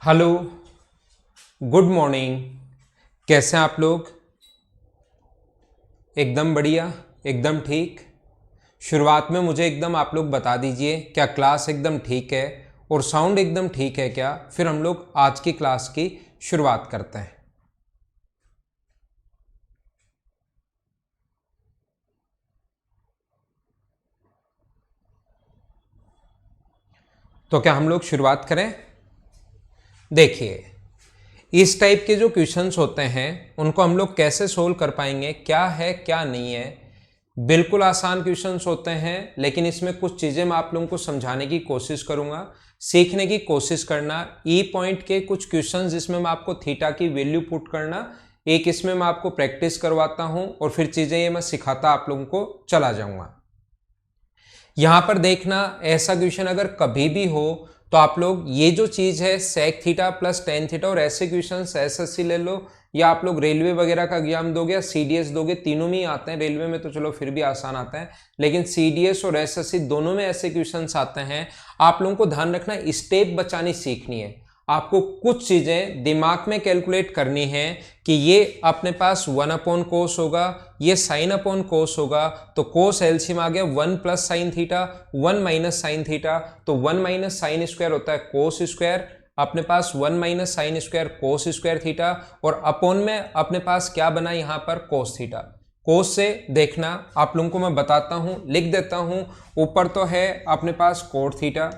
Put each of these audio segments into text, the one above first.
Hello, good morning. कैसे हैं आप लोग? एकदम बढ़िया, एकदम ठीक। शुरुआत में मुझे एकदम आप लोग बता दीजिए, क्या क्लास एकदम ठीक है और साउंड एकदम ठीक है क्या? फिर हम लोग आज की क्लास की शुरुआत करते हैं। तो क्या हम लोग शुरुआत करें? देखिए, इस टाइप के जो क्वेश्चंस होते हैं उनको हम लोग कैसे सोल्व कर पाएंगे, क्या है क्या नहीं है। बिल्कुल आसान क्वेश्चंस होते हैं, लेकिन इसमें कुछ चीजें मैं आप लोगों को समझाने की कोशिश करूंगा, सीखने की कोशिश करना। ई पॉइंट के कुछ क्वेश्चंस जिसमें मैं आपको थीटा की वैल्यू पुट करना, एक इसमें मैं आपको प्रैक्टिस करवाता हूं और फिर चीजें ये मैं सिखाता आप लोगों को चला जाऊंगा। यहां पर देखना, ऐसा क्वेश्चन अगर कभी भी हो तो आप लोग ये जो चीज है sec theta plus tan theta, और ऐसे क्वेश्चन एसएससी ले लो या आप लोग रेलवे वगैरह का एग्जाम दोगे या सीडीएस दोगे, तीनों में ही आते हैं। रेलवे में तो चलो फिर भी आसान आता है, लेकिन सीडीएस और एसएससी दोनों में ऐसे क्वेश्चन आते हैं। आप लोगों को ध्यान रखना, स्टेप बचानी सीखनी है। आपको कुछ चीजें दिमाग में कैलकुलेट करनी है कि ये अपने पास 1 अपॉन कोस होगा, ये साइन अपॉन कोस होगा, तो कोस एलसीएम आ गया 1 plus sine theta, 1 minus sine theta, तो 1 माइनस साइन स्क्वायर होता है कोस स्क्वायर, अपने पास 1 minus sine square cos square theta, और अपॉन में अपने पास क्या बना यहां पर कोस थीटा। कोस से देखना, आप लोगों को मैं बताता हूं, लिख देता हूं। ऊपर तो है अपने पास कोट थीटा,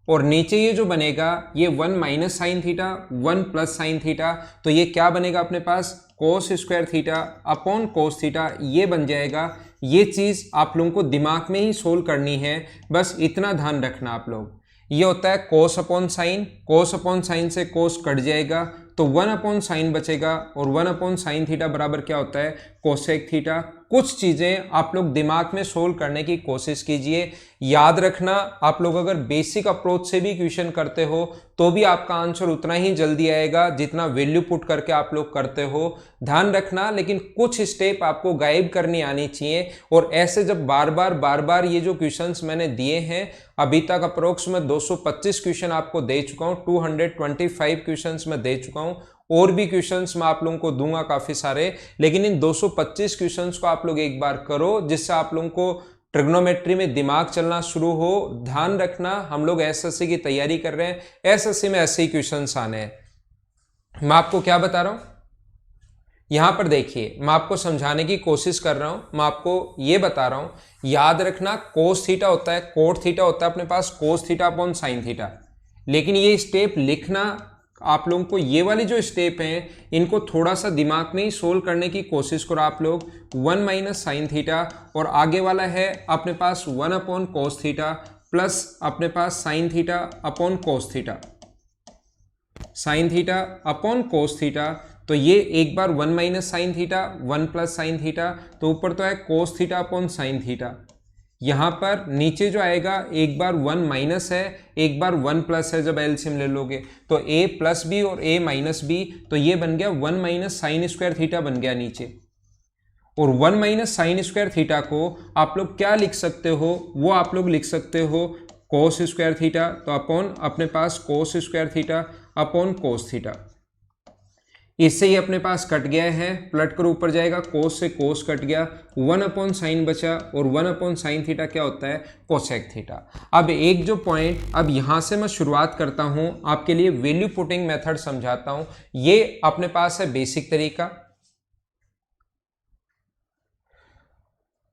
और नीचे ये जो बनेगा ये 1 minus sine theta 1 plus sine theta, तो ये क्या बनेगा अपने पास cos square theta upon cos theta, ये बन जाएगा। ये चीज आप लोगों को दिमाग में ही सोल्व करनी है, बस इतना ध्यान रखना आप लोग। ये होता है कोस अपॉन साइन, कोस अपॉन साइन से कोस कट जाएगा तो 1 अपॉन साइन बचेगा, और 1 अपॉन साइन थीटा बराबर क्या होता है कोसेक थीटा। कुछ चीजें आप लोग दिमाग में सोल्व करने की कोशिश कीजिए। याद रखना, आप लोग अगर बेसिक अप्रोच से भी क्वेश्चन करते हो तो भी आपका आंसर उतना ही जल्दी आएगा जितना वैल्यू पुट करके आप लोग करते हो। ध्यान रखना, लेकिन कुछ स्टेप आपको गायब करनी आनी चाहिए। और ऐसे जब बार बार ये जो क्वेश्चंस मैंने दिए हैं, अभी तक अप्रोक्स में 225 क्वेश्चन आपको दे चुका हूं, 225 क्वेश्चंस मैं दे चुका हूं। और भी क्वेश्चंस मैं आप लोगों को दूंगा काफी सारे, लेकिन इन 225 क्वेश्चंस को आप लोग एक बार करो, जिससे आप लोगों को ट्रिग्नोमेट्री में दिमाग चलना शुरू हो। ध्यान रखना, हम लोग एसएससी की तैयारी कर रहे हैं, एसएससी में ऐसे ही क्वेश्चंस आने हैं। मैं आपको क्या बता रहा हूं, यहां पर देखिए, मैं आपको समझाने की कोशिश कर रहा हूं। मैं आपको ये बता रहा हूं, याद रखना कोस थीटा होता है, कोट थीटा होता है अपने पास cos theta upon sine theta. लेकिन ये स्टेप लिखना, आप लोगों को ये वाली जो स्टेप हैं इनको थोड़ा सा दिमाग में ही सोल्व करने की कोशिश करो आप लोग। 1 माइनस साइन थीटा, और आगे वाला है अपने पास 1 अपॉन कोस थीटा, प्लस अपने पास sine theta upon cos theta, sine theta upon cos theta. तो ये एक बार 1 minus sine theta 1 plus sine theta, तो ऊपर तो है cos theta upon sine theta. यहां पर नीचे जो आएगा, एक बार 1 माइनस है एक बार 1 प्लस है, जब एलसीएम ले लोगे तो a प्लस बी और a माइनस बी, तो ये बन गया 1 माइनस साइन स्क्वायर थीटा बन गया नीचे। और 1 माइनस साइन स्क्वायर थीटा को आप लोग क्या लिख सकते हो, वो आप लोग लिख सकते हो कोस स्क्वायर थीटा, तो अपॉन अपने पास cos square theta upon cos theta. इससे ही अपने पास कट गया है, पलट कर ऊपर जाएगा, कोस से कोस कट गया, 1 अपॉन साइन बचा, और 1 अपॉन साइन थीटा क्या होता है कोसेक थीटा। अब एक जो पॉइंट, अब यहां से मैं शुरुआत करता हूं, आपके लिए वैल्यू पुटिंग मेथड समझाता हूं। ये अपने पास है बेसिक तरीका,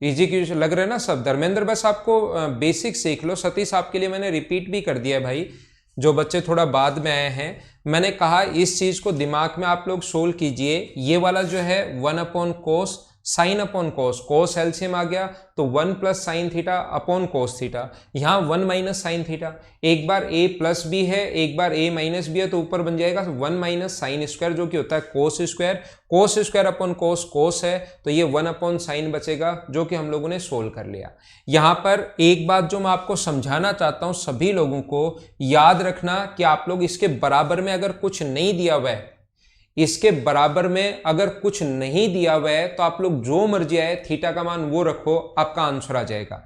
इजी क्वेश्चन लग रहा है ना सब? धर्मेंद्र बस आपको बेसिक सीख लो। सतीश आपके लिए मैंने रिपीट भी कर दिया है भाई, जो बच्चे थोड़ा बाद में आए हैं। मैंने कहा इस चीज को दिमाग में आप लोग सोल्व कीजिए। ये वाला जो है 1 upon cos sine upon cos, cos LCM आ गया तो 1 plus sine theta upon cos theta, यहां 1 माइनस साइन थीटा। एक बार a प्लस बी है एक बार a माइनस बी है, तो ऊपर बन जाएगा 1 माइनस साइन स्क्वायर, जो कि होता है cos square. Cos square upon cos cos है, तो ये 1 अपॉन साइन बचेगा, जो कि हम लोगों ने सोल्व कर लिया। यहां पर एक बात जो मैं आपको समझाना चाहता हूं सभी लोगों को, याद रखना कि आप लोग इसके बराबर में अगर कुछ नहीं दिया हुआ है, इसके बराबर में अगर कुछ नहीं दिया हुआ है, तो आप लोग जो मर्जी आए थीटा का मान वो रखो, आपका आंसर आ जाएगा।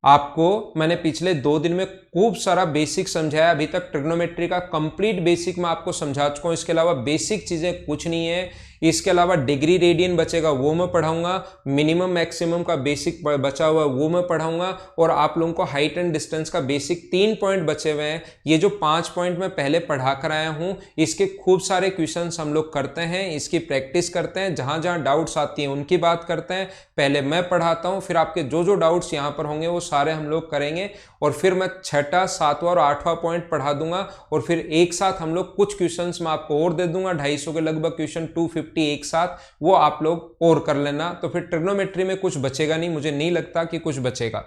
आपको मैंने पिछले 2 दिन में खूब सारा बेसिक समझाया, अभी तक ट्रिग्नोमेट्री का कंप्लीट बेसिक मैं आपको समझा चुका हूं। इसके अलावा बेसिक चीजें कुछ नहीं है। इसके अलावा डिग्री रेडियन बचेगा वो मैं पढ़ाऊंगा, मिनिमम मैक्सिमम का बेसिक बचा हुआ वो मैं पढ़ाऊंगा, और आप लोगों को हाइट एंड डिस्टेंस का बेसिक 3 पॉइंट बचे हुए हैं। ये जो 5 पॉइंट मैं पहले पढ़ा कर आया हूं, इसके खूब सारे क्वेश्चंस हम लोग करते हैं, इसकी प्रैक्टिस करते हैं, जहां जहां डाउट्स आती हैं उनकी बात करते हैं। पहले मैं पढ़ाता हूं, फिर आपके जो जो डाउट्स यहां पर होंगे वो सारे हम लोग करेंगे, और फिर मैं 6वां 7वां और 8वां पॉइंट पढ़ा दूंगा, और फिर एक साथ हम लोग कुछ क्वेश्चंस मैं आपको और दे दूंगा, 250 के लगभग क्वेश्चन, 250 एक साथ, वो आप लोग और कर लेना। तो फिर ट्रिग्नोमेट्री में कुछ बचेगा नहीं, मुझे नहीं लगता कि कुछ बचेगा।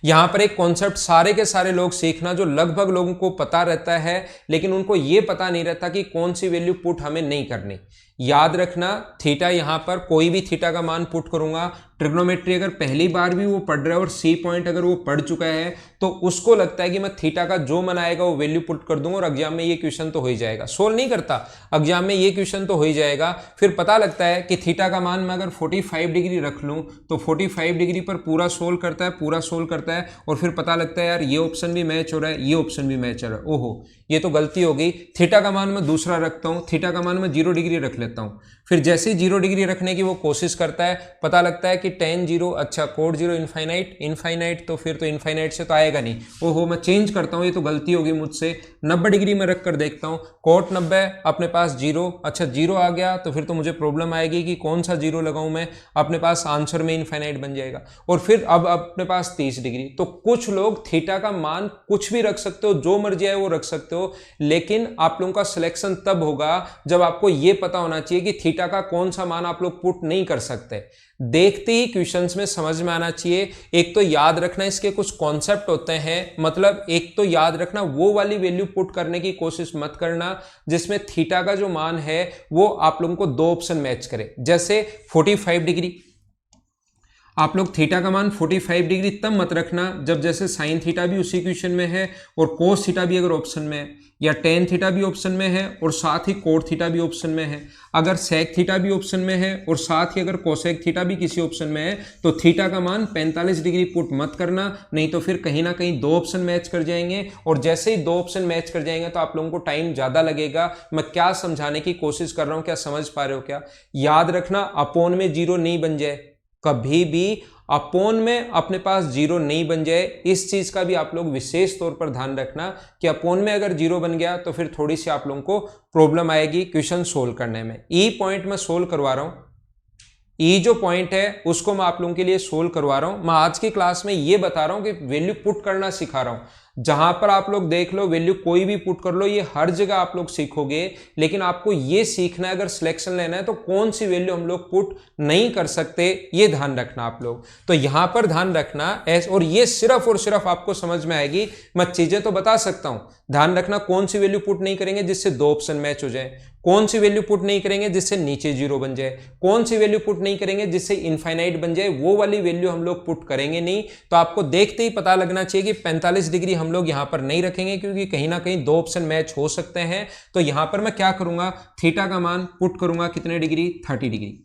यहां पर एक कॉन्सेप्ट सारे के सारे लोग सीखना, जो लगभग लोगों को पता रहता है, लेकिन उनको यह पता नहीं रहता कि कौन सी वैल्यू पुट हमें नहीं करनी। याद रखना, थीटा यहां पर कोई भी थीटा का मान पुट करूंगा, ट्रिग्नोमेट्री अगर पहली बार भी वो पढ़ रहा है और सी पॉइंट अगर वो पढ़ चुका है, तो उसको लगता है कि मैं थीटा का जो मन आएगा वो वैल्यू पुट कर दूंगा और एग्जाम में ये क्वेश्चन तो हो ही जाएगा। सोल्व नहीं करता, एग्जाम में ये क्वेश्चन तो हो ही जाएगा। फिर पता लगता है कि थीटा का मान मैं अगर 45 डिग्री रख लूं तो 45 डिग्री पर पूरा सोल्व करता है, पूरा सोल्व करता है, और फिर पता लगता है यार ये ऑप्शन भी मैच हो रहा है, ये ऑप्शन भी मैच हो रहा है, ओहो ये तो गलती हो गई, थीटा का मान मैं दूसरा रखता हूं, थीटा का मान मैं 0 डिग्री रख लेता हूं। फिर जैसे ही 0 डिग्री रखने की वो कोशिश करता है, पता लगता है कि tan 0, अच्छा cot 0 इनफाइनाइट, इनफाइनाइट तो फिर तो इनफाइनाइट से तो आएगा नहीं, ओहो मैं चेंज करता हूं, ये तो गलती होगी मुझसे, 90 डिग्री में रख कर देखता हूं, cot 90 अपने पास 0, अच्छा 0 आ गया, तो फिर तो मुझे प्रॉब्लम आएगी कि कौन सा 0 लगाऊं मैं, अपने पास आंसर में इनफाइनाइट बन जाएगा। और फिर अब अपने पास 30 डिग्री। तो कुछ लोग थीटा का मान कुछ भी रख सकते हो, जो मर्जी है वो रख सकते हो, लेकिन आप लोगों का सिलेक्शन तब होगा जब आपको यह पता होना चाहिए कि थीटा का कौन सा मान आप लोग पुट नहीं कर सकते। देखते ही क्वेश्चंस में समझ में आना चाहिए। एक तो याद रखना इसके कुछ कॉन्सेप्ट होते हैं, मतलब एक तो याद रखना वो वाली वैल्यू पुट करने की कोशिश मत करना जिसमें थीटा का जो मान है वो आप लोगों को 2 ऑप्शन मैच करे। जैसे 45 डिग्री, आप लोग थीटा का मान 45 डिग्री तब मत रखना जब जैसे साइन थीटा भी उसी क्वेश्चन में है और कोस थीटा भी अगर ऑप्शन में है, या टेन थीटा भी ऑप्शन में है और साथ ही कोट थीटा भी ऑप्शन में है। अगर सेक थीटा भी ऑप्शन में है और साथ ही अगर कोसेक थीटा भी किसी ऑप्शन में है, तो थीटा का मान 45 डिग्री पुट मत करना, नहीं तो फिर कहीं ना कहीं 2 ऑप्शन मैच कर जाएंगे, और जैसे ही 2 ऑप्शन मैच कर जाएंगे तो आप लोगों को टाइम ज्यादा लगेगा। मैं क्या समझाने की कोशिश कर रहा हूं, क्या समझ पा रहे हो क्या? याद रखना अपोन में 0 नहीं बन जाए, कभी भी अपोन में अपने पास 0 नहीं बन जाए, इस चीज का भी आप लोग विशेष तौर पर ध्यान रखना कि अपोन में अगर 0 बन गया तो फिर थोड़ी सी आप लोगों को प्रॉब्लम आएगी क्वेश्चन सोल्व करने में। ई पॉइंट में सोल्व करवा रहा हूं, ई जो पॉइंट है उसको मैं आप लोगों के लिए सोल्व करवा रहा हूं। मैं आज की क्लास में ये बता रहा हूं कि वैल्यू पुट करना सिखा रहा हूं। जहां पर आप लोग देख लो वैल्यू कोई भी पुट कर लो, ये हर जगह आप लोग सीखोगे, लेकिन आपको ये सीखना है अगर सिलेक्शन लेना है तो कौन सी वैल्यू हम लोग पुट नहीं कर सकते, ये ध्यान रखना आप लोग। तो यहां पर ध्यान रखना और ये सिर्फ और सिर्फ आपको समझ में आएगी। मैं चीजें तो बता सकता हूं, ध्यान रखना कौन सी वैल्यू पुट नहीं करेंगे जिससे 2 ऑप्शन मैच हो जाए, कौन सी वैल्यू पुट नहीं करेंगे जिससे नीचे 0 बन जाए, कौन सी वैल्यू पुट नहीं करेंगे जिससे इनफाइनाइट बन जाए, वो वाली वैल्यू हम लोग पुट करेंगे नहीं। तो आपको देखते ही पता लगना चाहिए कि 45 डिग्री हम लोग यहां पर नहीं रखेंगे क्योंकि कहीं ना कहीं 2 ऑप्शन मैच हो सकते हैं। तो यहां पर मैं क्या करूंगा, थीटा का मान पुट करूंगा कितने डिग्री, 30 डिग्री।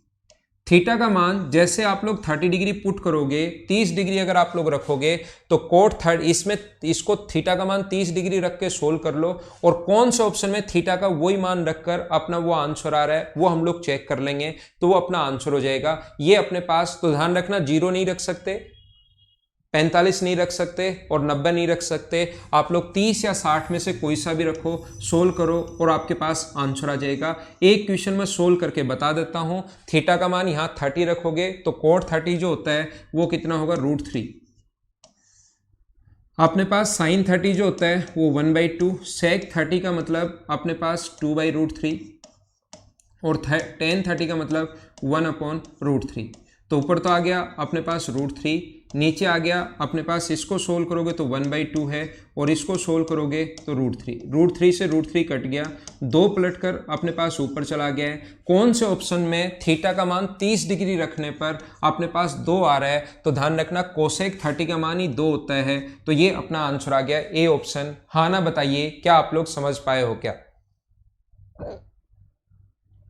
थीटा का मान जैसे आप लोग 30 डिग्री पुट करोगे, 30 डिग्री अगर आप लोग रखोगे तो कोट थर्ड इसमें इसको थीटा का मान 30 डिग्री रख के सोल्व कर लो, और कौन से ऑप्शन में थीटा का वही मान रखकर अपना वो आंसर आ रहा है वो हम लोग चेक कर लेंगे, तो वो अपना आंसर हो जाएगा ये अपने पास। तो ध्यान रखना 0 नहीं रख सकते, 45 नहीं रख सकते और 90 नहीं रख सकते। आप लोग 30 या 60 में से कोई सा भी रखो, सोल्व करो और आपके पास आंसर आ जाएगा। एक क्वेश्चन में सोल्व करके बता देता हूं। थीटा का मान यहां 30 रखोगे तो कोट 30 जो होता है वो कितना होगा, √3। अपने पास साइन 30 जो होता है वो 1/2, सेक 30 का मतलब अपने पास 2/√3 और टेन 30 का मतलब 1/√3। तो ऊपर तो आ गया अपने पास √3, नीचे आ गया अपने पास, इसको सोल्व करोगे तो 1/2 है और इसको सोल्व करोगे तो √3। √3 से √3 कट गया, 2 पलट कर अपने पास ऊपर चला गया है। कौन से ऑप्शन में थीटा का मान 30 डिग्री रखने पर अपने पास 2 आ रहा है, तो ध्यान रखना कोसेक 30 का मान ही 2 होता है। तो ये अपना आंसर आ गया ए ऑप्शन। हाँ ना बताइए, क्या आप लोग समझ पाए हो क्या?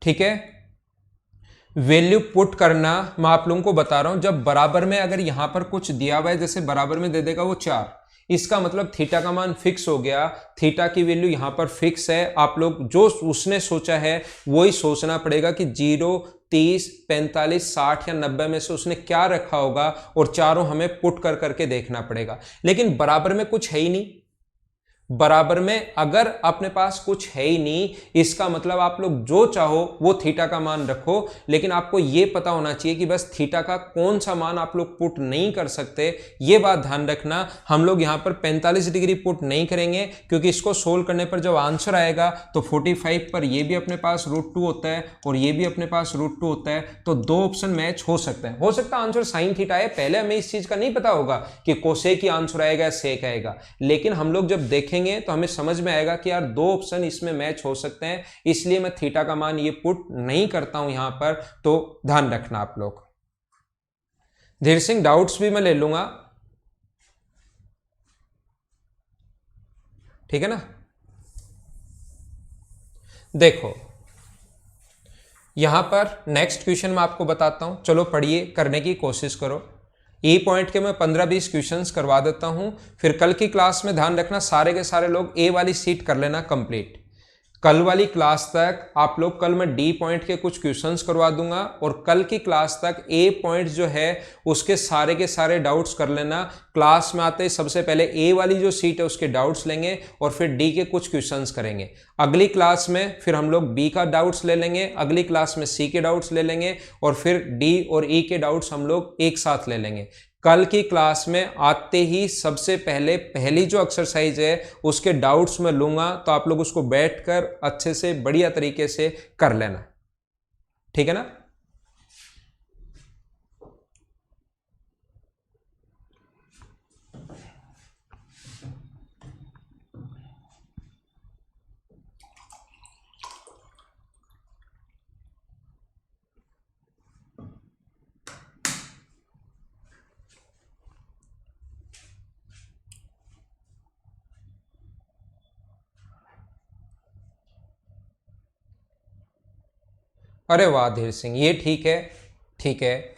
ठीक है, वैल्यू पुट करना मैं आप लोगों को बता रहा हूं, जब बराबर में अगर यहां पर कुछ दिया हुआ है, जैसे बराबर में दे देगा वो 4, इसका मतलब थीटा का मान फिक्स हो गया, थीटा की वैल्यू यहां पर फिक्स है। आप लोग जो उसने सोचा है वही सोचना पड़ेगा कि 0, 30, 45, 60 या 90 में से उसने क्या रखा होगा, और चारों हमें पुट कर करके देखना पड़ेगा। लेकिन बराबर में कुछ है ही नहीं, बराबर में अगर अपने पास कुछ है ही नहीं, इसका मतलब आप लोग जो चाहो वो थीटा का मान रखो, लेकिन आपको यह पता होना चाहिए कि बस थीटा का कौन सा मान आप लोग पुट नहीं कर सकते। ये बात ध्यान रखना। हम लोग यहां पर 45 डिग्री पुट नहीं करेंगे, क्योंकि इसको सोल्व करने पर जब आंसर आएगा तो 45 पर ये भी अपने पास √2 होता है और ये भी अपने पास √2 होता है, तो दो ऑप्शन मैच हो सकते हैं। हो सकता है आंसर साइन थीटा है, पहले हमें इस चीज का नहीं पता होगा कि कोसेक ही आंसर आएगा या सेक आएगा, लेकिन हम लोग जब देखेंगे तो हमें समझ में आएगा कि यार दो ऑप्शन इसमें मैच हो सकते हैं, इसलिए मैं थीटा का मान ये पुट नहीं करता हूं यहां पर, तो ध्यान रखना आप लोग। धीर सिंह डाउट्स भी मैं ले लूंगा, ठीक है ना। देखो यहां पर नेक्स्ट क्वेश्चन मैं आपको बताता हूं, चलो पढ़िए, करने की कोशिश करो। ई पॉइंट के मैं 15-20 क्वेश्चंस करवा देता हूं, फिर कल की क्लास में ध्यान रखना सारे के सारे लोग ए वाली सीट कर लेना कंप्लीट। कल वाली क्लास तक आप लोग, कल मैं डी पॉइंट के कुछ क्वेश्चंस करवा दूंगा, और कल की क्लास तक ए पॉइंट जो है उसके सारे के सारे डाउट्स कर लेना। क्लास में आते ही सबसे पहले ए वाली जो सीट है उसके डाउट्स लेंगे और फिर डी के कुछ क्वेश्चंस करेंगे। अगली क्लास में फिर हम लोग बी का डाउट्स ले लेंगे, अगली क्लास में सी के डाउट्स ले लेंगे, और फिर डी और ई के डाउट्स हम लोग एक साथ ले लेंगे। कल की क्लास में आते ही सबसे पहले पहली जो एक्सरसाइज है उसके डाउट्स में लूंगा, तो आप लोग उसको बैठकर अच्छे से बढ़िया तरीके से कर लेना, ठीक है ना। अरे वाह धीर सिंह, ये ठीक है, ठीक है।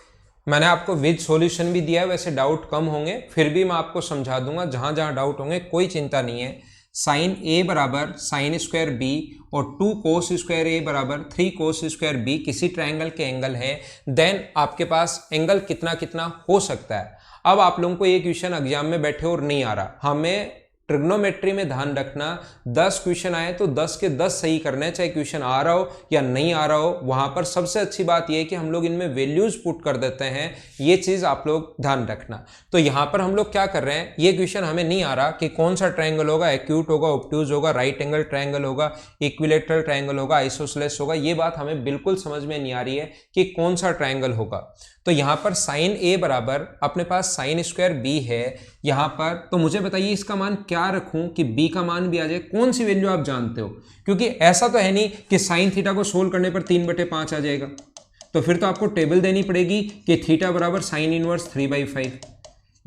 मैंने आपको विद सॉल्यूशन भी दिया है, वैसे डाउट कम होंगे, फिर भी मैं आपको समझा दूंगा जहां जहां डाउट होंगे, कोई चिंता नहीं है। साइन ए बराबर साइन स्क्वायर बी और 2 कोस स्क्वायर ए बराबर 3 कोस स्क्वायर बी किसी ट्राइंगल के एंगल है, देन आपके पास एंगल कितना कितना हो सकता है। अब आप लोगों को ये क्वेश्चन एग्जाम में बैठे और नहीं आ रहा, हमें ट्रिग्नोमेट्री में ध्यान रखना 10 क्वेश्चन आए तो 10 के 10 सही करने, चाहे क्वेश्चन आ रहा हो या नहीं आ रहा हो। वहां पर सबसे अच्छी बात यह है कि हम लोग इनमें वैल्यूज पुट कर देते हैं, ये चीज आप लोग ध्यान रखना। तो यहां पर हम लोग क्या कर रहे हैं, ये क्वेश्चन हमें नहीं आ रहा कि कौन सा ट्रायंगल होगा, एक्यूट होगा, ऑब्ट्यूज होगा, राइट एंगल ट्रायंगल होगा, इक्विलेटरल ट्रायंगल होगा, आइसोसेलेस होगा, ये बात हमें बिल्कुल समझ में नहीं आ रही है कि कौन सा ट्रायंगल होगा। तो यहां पर साइन ए बराबर अपने पास साइन स्क्वायर बी है यहां पर, तो मुझे बताइए इसका मान क्या रखूं कि बी का मान भी आ जाए, कौन सी वैल्यू आप जानते हो, क्योंकि ऐसा तो है नहीं कि साइन थीटा को सोल्व करने पर 3/5 आ जाएगा, तो फिर तो आपको टेबल देनी पड़ेगी कि थीटा बराबर साइन इनवर्स 3/5।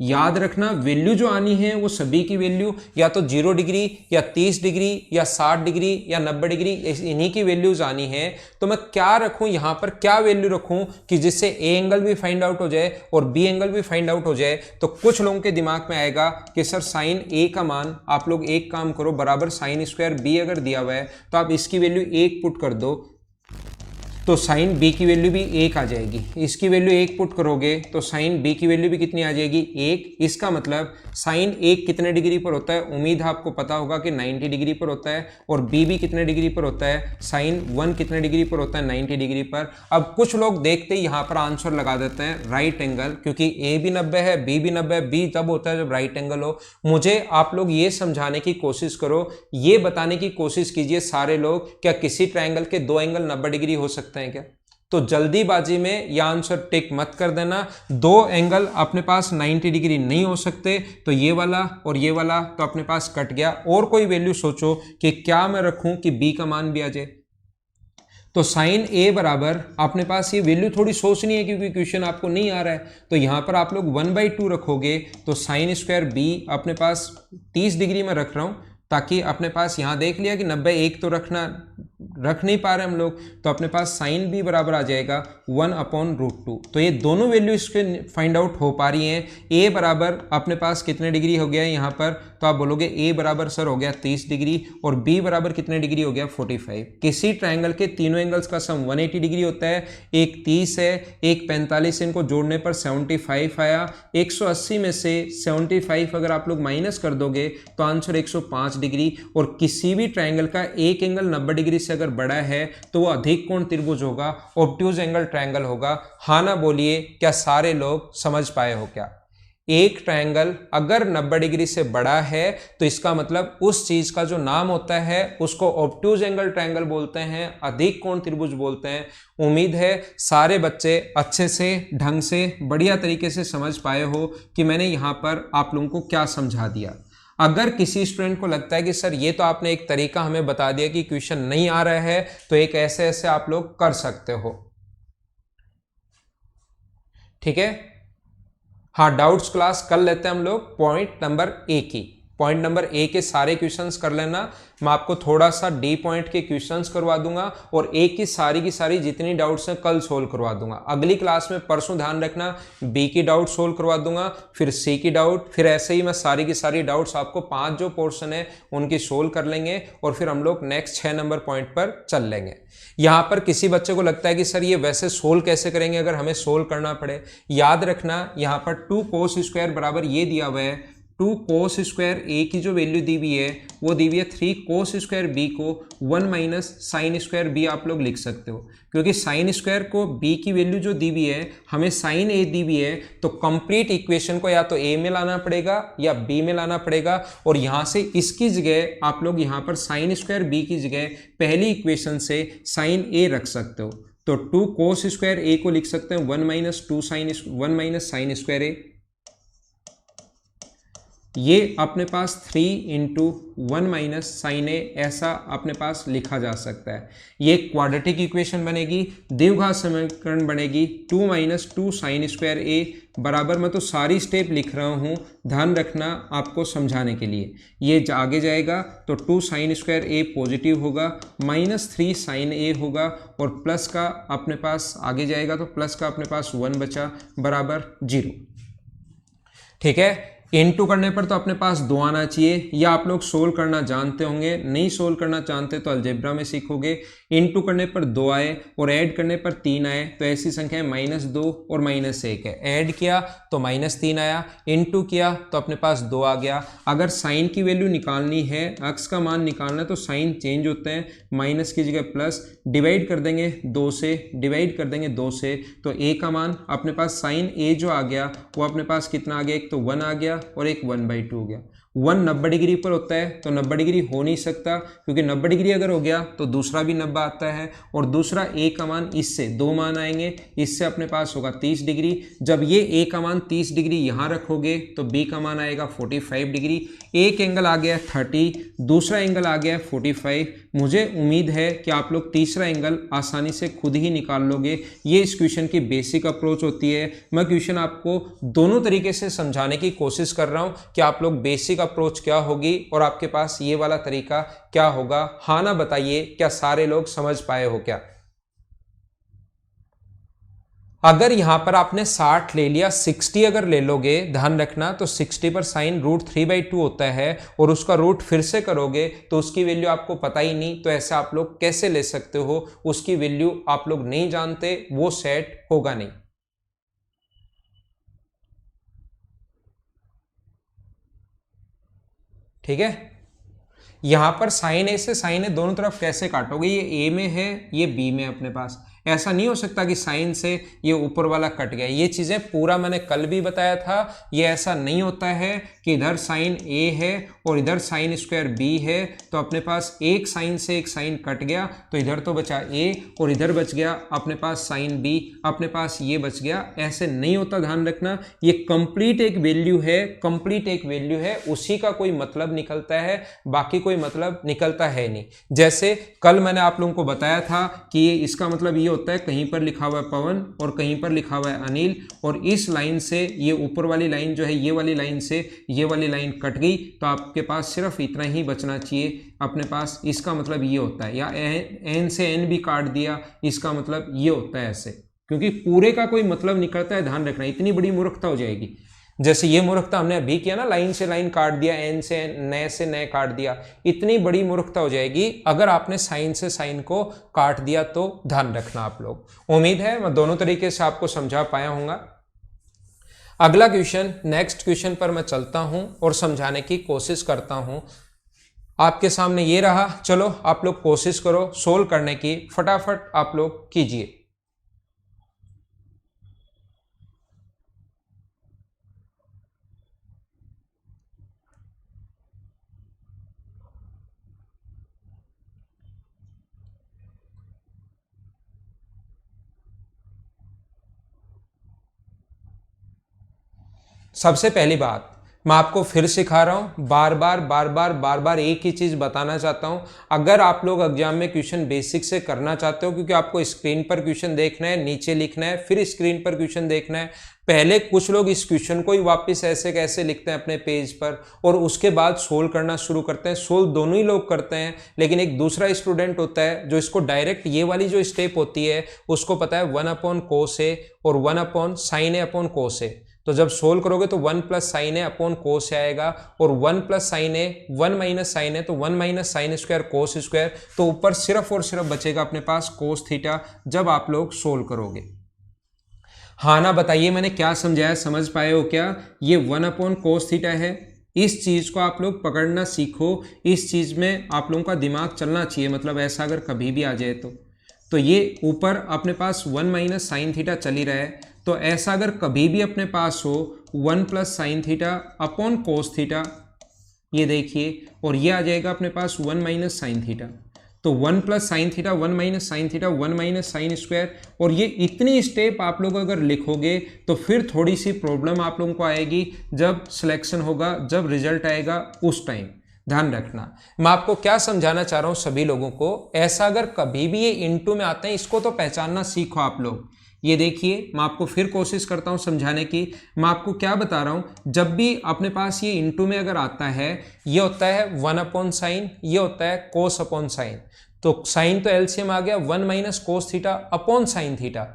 याद रखना वैल्यू जो आनी है वो सभी की वैल्यू या तो 0 डिग्री या 30 डिग्री या 60 डिग्री या 90 डिग्री, इन्हीं की वैल्यूज आनी है। तो मैं क्या रखूं यहां पर, क्या वैल्यू रखूं कि जिससे ए एंगल भी फाइंड आउट हो जाए और बी एंगल भी फाइंड आउट हो जाए। तो कुछ लोगों के दिमाग में आएगा कि सर साइन ए का मान, आप लोग एक काम करो, बराबर साइन स्क्वायर बी अगर दिया हुआ है तो आप इसकी वैल्यू 1 पुट कर दो, तो साइन बी की वैल्यू भी 1 आ जाएगी। इसकी वैल्यू 1 पुट करोगे तो साइन बी की वैल्यू भी कितनी आ जाएगी, 1। इसका मतलब साइन 1 कितने डिग्री पर होता है, उम्मीद है आपको पता होगा कि 90 डिग्री पर होता है, और बी भी कितने डिग्री पर होता है, साइन 1 कितने डिग्री पर होता है, 90 डिग्री पर। अब कुछ लोग देखते ही यहां पर आंसर लगा देते हैं राइट एंगल, क्योंकि ए भी 90 है, बी भी 90 है, बी तब होता है जब राइट एंगल हो। मुझे आप लोग ये समझाने की कोशिश करो, ये बताने की कोशिश कीजिए सारे लोग, क्या किसी ट्रायंगल के 2 एंगल 90 डिग्री हो सकते हैं क्या? तो जल्दीबाजी में यह आंसर टिक मत कर देना। 2 एंगल अपने पास 90 डिग्री नहीं हो सकते, तो ये वाला और ये वाला तो अपने पास कट गया। और कोई वैल्यू सोचो कि क्या मैं रखूं कि बी का मान भी आ जाए। तो साइन ए बराबर अपने पास ये वैल्यू थोड़ी सोचनी है क्योंकि क्वेश्चन आपको नहीं आ रहा है, तो यहां पर आप लोग 1/2 रखोगे, तो साइन स्क्वायर बी अपने पास 30 डिग्री में रख रहा हूं, ताकि अपने पास यहां देख लिया कि 90, 1 तो रखना रख नहीं पा रहे हम लोग, तो अपने पास साइन बी बराबर आ जाएगा 1/√2। तो ये दोनों वैल्यू इसके फाइंड आउट हो पा रही हैं। ए बराबर अपने पास कितने डिग्री हो गया है यहाँ पर, तो आप बोलोगे ए बराबर सर हो गया 30 डिग्री और बी बराबर कितने डिग्री हो गया 45। किसी ट्राइंगल के तीनों एंगल्स का सम 180 डिग्री होता है, एक 30 है, एक 45 है, इनको जोड़ने पर 75 आया। 180 में से 75 अगर आप लोग माइनस कर दोगे तो आंसर 105 डिग्री। और किसी भी ट्राइंगल का एक एंगल 90 डिग्री से अगर बड़ा है तो वो अधिक कोण त्रिभुज होगा, ऑब्ट्यूज एंगल ट्राइंगल होगा। हाँ ना बोलिए, क्या सारे लोग समझ पाए हो क्या? एक ट्रायंगल अगर 90 डिग्री से बड़ा है तो इसका मतलब उस चीज का जो नाम होता है उसको ऑब्ट्यूज एंगल ट्रायंगल बोलते हैं, अधिक कोण त्रिभुज बोलते हैं। उम्मीद है सारे बच्चे अच्छे से, ढंग से, बढ़िया तरीके से समझ पाए हो कि मैंने यहाँ पर आप लोगों को क्या समझा दिया। अगर किसी स्टूडेंट को लगता है कि सर ये तो आपने एक तरीका हमें बता दिया कि क्वेश्चन नहीं आ रहा है, तो एक ऐसे ऐसे आप लोग कर सकते हो। ठीक है, हाँ, डाउट्स क्लास कर लेते हैं हम लोग पॉइंट नंबर ए की। पॉइंट नंबर ए के सारे क्वेश्चंस कर लेना, मैं आपको थोड़ा सा डी पॉइंट के क्वेश्चंस करवा दूंगा और ए की सारी जितनी डाउट्स हैं कल सोल्व करवा दूंगा। अगली क्लास में परसों ध्यान रखना बी की डाउट सोल्व करवा दूंगा, फिर सी की डाउट, फिर ऐसे ही मैं सारी की सारी डाउट्स आपको 5 जो पोर्शन है उनकी सोल्व कर लेंगे और फिर हम लोग नेक्स्ट 6 नंबर पॉइंट पर चल लेंगे। यहां पर किसी बच्चे को लगता है कि सर ये वैसे सोल्व कैसे करेंगे अगर हमें सोल्व करना पड़े, याद रखना यहाँ पर 2 cos स्क्वायर बराबर ये दिया हुआ है 2 cos स्क्वायर ए की जो वैल्यू दी हुई है वो दी हुई है 3 cos स्क्वायर बी को 1 माइनस साइन स्क्वायर बी आप लोग लिख सकते हो, क्योंकि साइन स्क्वायर को बी की वैल्यू जो दी हुई है हमें साइन ए दी हुई है, तो कंप्लीट इक्वेशन को या तो ए में लाना पड़ेगा या बी में लाना पड़ेगा। और यहां से इसकी जगह आप लोग यहां पर साइन स्क्वायर बी की जगह पहली इक्वेशन से साइन ए रख सकते हो। तो 2 cos स्क्वायर ए को लिख सकते हैं 1 माइनस साइन स्क्वायर ए, ये अपने पास 3 इंटू 1 माइनस साइन ए ऐसा अपने पास लिखा जा सकता है। ये क्वाड्रेटिक इक्वेशन बनेगी, द्विघात समीकरण बनेगी 2 माइनस 2 साइन स्क्वायर ए बराबर, मैं तो सारी स्टेप लिख रहा हूँ, ध्यान रखना आपको समझाने के लिए। ये आगे जाएगा तो 2 साइन स्क्वायर ए पॉजिटिव होगा, माइनस 3 साइन ए होगा और प्लस का अपने पास आगे जाएगा तो प्लस का अपने पास 1 बचा बराबर 0। ठीक है, इनटू करने पर तो अपने पास 2 आना चाहिए, या आप लोग सोल्व करना जानते होंगे, नहीं सोल्व करना जानते तो अलजेब्रा में सीखोगे। इनटू करने पर 2 आए और ऐड करने पर 3 आए, तो ऐसी संख्या है -2 और -1 है। ऐड किया तो -3 आया, इनटू किया तो अपने पास 2 आ गया। अगर साइन की वैल्यू निकालनी है, अक्स का मान निकालना है, तो साइन चेंज होते हैं, माइनस की जगह प्लस, डिवाइड कर देंगे 2 से, डिवाइड कर देंगे 2 से, तो ए का मान अपने पास साइन ए जो आ गया वो अपने पास कितना आ गया, एक तो 1 आ गया और एक 1/2 हो गया। 1 90 डिग्री पर होता है तो 90 डिग्री हो नहीं सकता, क्योंकि 90 डिग्री अगर हो गया तो दूसरा भी 90 आता है और दूसरा ए का मान इससे 2 मान आएंगे, इससे अपने पास होगा 30 डिग्री। जब ये ए का मान 30 डिग्री यहाँ रखोगे तो बी का मान आएगा 45 डिग्री। एक एंगल आ गया 30, दूसरा एंगल आ गया 45। मुझे उम्मीद है कि आप लोग तीसरा एंगल आसानी से खुद ही निकाल लोगे। ये इस क्वेश्चन की बेसिक अप्रोच होती है। मैं क्वेश्चन आपको दोनों तरीके से समझाने की कोशिश कर रहा हूं कि आप लोग बेसिक अप्रोच क्या होगी और आपके पास ये वाला तरीका क्या होगा। हाँ ना बताइए, क्या सारे लोग समझ पाए हो क्या? अगर यहां पर आपने 60 ले लिया, 60 अगर ले लोगे, ध्यान रखना, तो 60 पर साइन √3/2 होता है और उसका रूट फिर से करोगे तो उसकी वैल्यू आपको पता ही नहीं, तो ऐसे आप लोग कैसे ले सकते हो? उसकी वैल्यू आप लोग नहीं जानते, वो सेट होगा नहीं। ठीक है, यहां पर साइन ए से साइन ए दोनों तरफ कैसे काटोगे? ये ए में है, ये बी में अपने पास, ऐसा नहीं हो सकता कि साइन से ये ऊपर वाला कट गया। ये चीजें पूरा मैंने कल भी बताया था, ये ऐसा नहीं होता है कि इधर साइन ए है और इधर साइन स्क्वायर बी है, तो अपने पास एक साइन से एक साइन कट गया तो इधर तो बचा ए और इधर बच गया अपने पास साइन बी, अपने पास ये बच गया। ऐसे नहीं होता, ध्यान रखना। ये कंप्लीट एक वैल्यू है, कंप्लीट एक वैल्यू है, उसी का कोई मतलब निकलता है, बाकी कोई मतलब निकलता है नहीं। जैसे कल मैंने आप लोगों को बताया था कि ये इसका मतलब ये होता है, कहीं पर लिखा हुआ है पवन और कहीं पर लिखा हुआ है अनिल, और इस लाइन से ये ऊपर वाली लाइन जो है ये वाली लाइन से ये वाली लाइन कट गई, तो आपके पास सिर्फ इतना ही बचना चाहिए अपने पास। इसका मतलब ये होता है, या एन से एन भी काट दिया, इसका मतलब ये होता है ऐसे, क्योंकि पूरे का कोई मतलब निकलता है, ध्यान रखना, इतनी बड़ी मूर्खता हो जाएगी। जैसे ये मूर्खता हमने अभी किया ना, लाइन से लाइन काट दिया, एन से नए काट दिया, इतनी बड़ी मूर्खता हो जाएगी अगर आपने साइन से साइन को काट दिया, तो ध्यान रखना आप लोग। उम्मीद है मैं दोनों तरीके से आपको समझा पाया हूंगा। अगला क्वेश्चन, नेक्स्ट क्वेश्चन पर मैं चलता हूं और समझाने की कोशिश करता हूं। आपके सामने ये रहा, चलो आप लोग कोशिश करो सोल्व करने की, फटाफट आप लोग कीजिए। सबसे पहली बात मैं आपको फिर सिखा रहा हूं, बार बार एक ही चीज बताना चाहता हूं। अगर आप लोग एग्जाम में क्वेश्चन बेसिक से करना चाहते हो, क्योंकि आपको स्क्रीन पर क्वेश्चन देखना है, नीचे लिखना है, फिर स्क्रीन पर क्वेश्चन देखना है। पहले कुछ लोग इस क्वेश्चन को ही वापस ऐसे कैसे लिखते हैं अपने पेज पर, और उसके बाद सोल्व करना शुरू करते हैं। सोल्व दोनों ही लोग करते हैं, लेकिन एक दूसरा स्टूडेंट होता है जो इसको डायरेक्ट ये वाली जो स्टेप होती है उसको पता है 1/cos A और 1/sin A upon cos A। तो जब सोल्व करोगे तो 1 + sin A upon cos A आएगा, और 1 + sin A 1 - sin A, तो 1 - sin स्क्वायर cos स्क्वायर, तो ऊपर सिर्फ और सिर्फ बचेगा अपने पास cos थीटा जब आप लोग सोल्व करोगे। हाँ ना, बताइए मैंने क्या समझाया, समझ पाए हो क्या? ये 1/cos थीटा है। इस चीज को आप लोग पकड़ना सीखो, इस चीज में आप लोगों का दिमाग चलना चाहिए, मतलब ऐसा अगर कभी भी आ जाए तो ये ऊपर अपने पास 1 - sin थीटा चल ही रहा है, तो ऐसा अगर कभी भी अपने पास हो 1 + sin theta upon cos theta, ये देखिए, और ये आ जाएगा अपने पास 1 - sin थीटा। तो 1 + sin theta 1 - sin theta 1 - sin square, और ये इतनी स्टेप आप लोग अगर लिखोगे तो फिर थोड़ी सी प्रॉब्लम आप लोगों को आएगी जब सिलेक्शन होगा, जब रिजल्ट आएगा उस टाइम। ध्यान रखना, मैं आपको क्या समझाना चाह रहा हूं सभी लोगों को, ऐसा अगर कभी भी ये इनटू में आते हैं, इसको तो पहचानना सीखो आप लोग। ये देखिए, मैं आपको फिर कोशिश करता हूं समझाने की। मैं आपको क्या बता रहा हूं, जब भी अपने पास ये इनटू में अगर आता है, ये होता है 1/sin, ये होता है cos/sin। तो साइन तो एलसीएम आ गया, 1 - cos theta upon sine theta,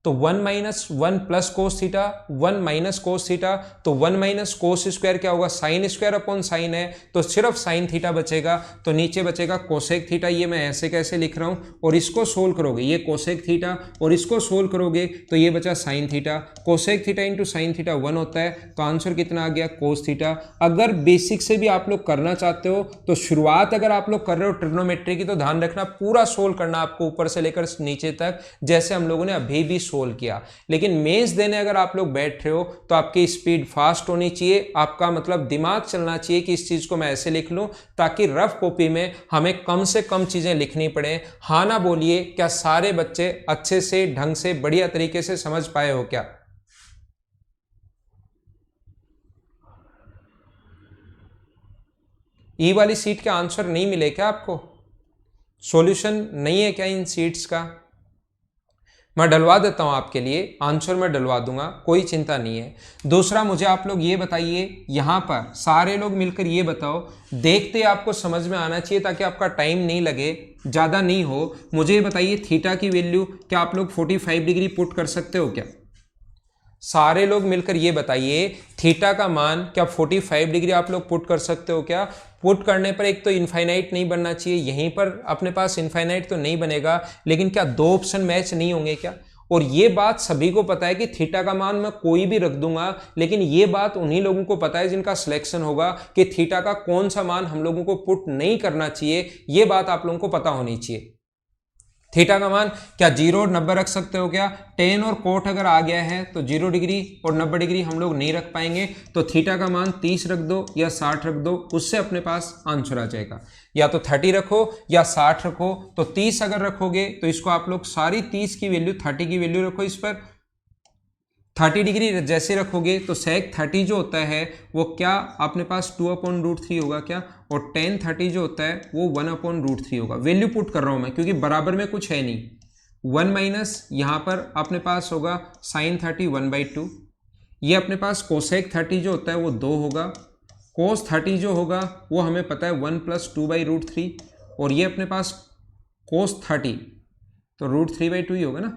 तो 1 - 1 + cos थीटा 1 - cos थीटा, तो 1 - cos स्क्वायर क्या होगा, साइन स्क्वायर अपॉन साइन है, तो सिर्फ साइन थीटा बचेगा, तो नीचे बचेगा कोसेक थीटा। ये मैं ऐसे कैसे लिख रहा हूं, और इसको सोल्व करोगे, ये कोसेक थीटा, और इसको सोल्व करोगे तो ये बचा sine theta. Cosec theta into sine theta 1 होता है, तो आंसर कितना आ गया, कोस थीटा। अगर बेसिक से भी आप लोग करना चाहते हो, तो शुरुआत अगर आप लोग कर रहे हो ट्रिग्नोमेट्री की, तो ध्यान रखना पूरा सोल्व करना आपको ऊपर से लेकर नीचे तक, जैसे हम लोगों ने अभी भी सोल्व किया। लेकिन मेंस देने अगर आप लोग बैठ रहे हो तो आपकी स्पीड फास्ट होनी चाहिए, आपका मतलब दिमाग चलना चाहिए कि इस चीज को मैं ऐसे लिख लूं, ताकि रफ कॉपी में हमें कम से कम चीजें लिखनी पड़े। हाँ ना बोलिए, क्या सारे बच्चे अच्छे से, ढंग से, बढ़िया तरीके से समझ पाए हो क्या? ई वाली सीट के आंसर नहीं मिले क्या आपको? सॉल्यूशन नहीं है क्या इन सीट्स का? मैं डलवा देता हूं आपके लिए, आंसर मैं डलवा दूंगा, कोई चिंता नहीं है। दूसरा, मुझे आप लोग ये बताइए, यहां पर सारे लोग मिलकर ये बताओ, देखते आपको समझ में आना चाहिए ताकि आपका टाइम नहीं लगे, ज़्यादा नहीं हो। मुझे ये बताइए, थीटा की वैल्यू क्या आप लोग 45 डिग्री पुट कर सकते हो क्या? सारे लोग मिलकर ये बताइए, थीटा का मान क्या 45 डिग्री आप लोग पुट कर सकते हो क्या? पुट करने पर एक तो इनफाइनाइट नहीं बनना चाहिए, यहीं पर अपने पास इनफाइनाइट तो नहीं बनेगा, लेकिन क्या दो ऑप्शन मैच नहीं होंगे क्या? और ये बात सभी को पता है कि थीटा का मान मैं कोई भी रख दूंगा, लेकिन ये बात उन्हीं लोगों को पता है जिनका सिलेक्शन होगा कि थीटा का कौन सा मान हम लोगों को पुट नहीं करना चाहिए। ये बात आप लोगों को पता होनी चाहिए। थीटा का मान क्या 0 और 90 रख सकते हो क्या? टेन और कोट अगर आ गया है तो 0 डिग्री और 90 डिग्री हम लोग नहीं रख पाएंगे, तो थीटा का मान 30 रख दो या 60 रख दो, उससे अपने पास आंसर आ जाएगा। या तो 30 रखो या 60 रखो, तो 30 अगर रखोगे तो इसको आप लोग सारी 30 की वैल्यू 30 की वैल्यू रखो, इस पर 30 डिग्री जैसे रखोगे तो sec 30 जो होता है वो क्या अपने पास 2/√3 होगा क्या, और tan 30 जो होता है वो 1/√3 होगा। वैल्यू पुट कर रहा हूं मैं क्योंकि बराबर में कुछ है नहीं, 1 माइनस यहाँ पर अपने पास होगा साइन 30 1/2, ये अपने पास कोसेक 30 जो होता है वो 2 होगा, कोस 30 जो होगा वो हमें पता है 1 + 2/√3, और ये अपने पास कोस 30 तो √3/2 ही होगा ना,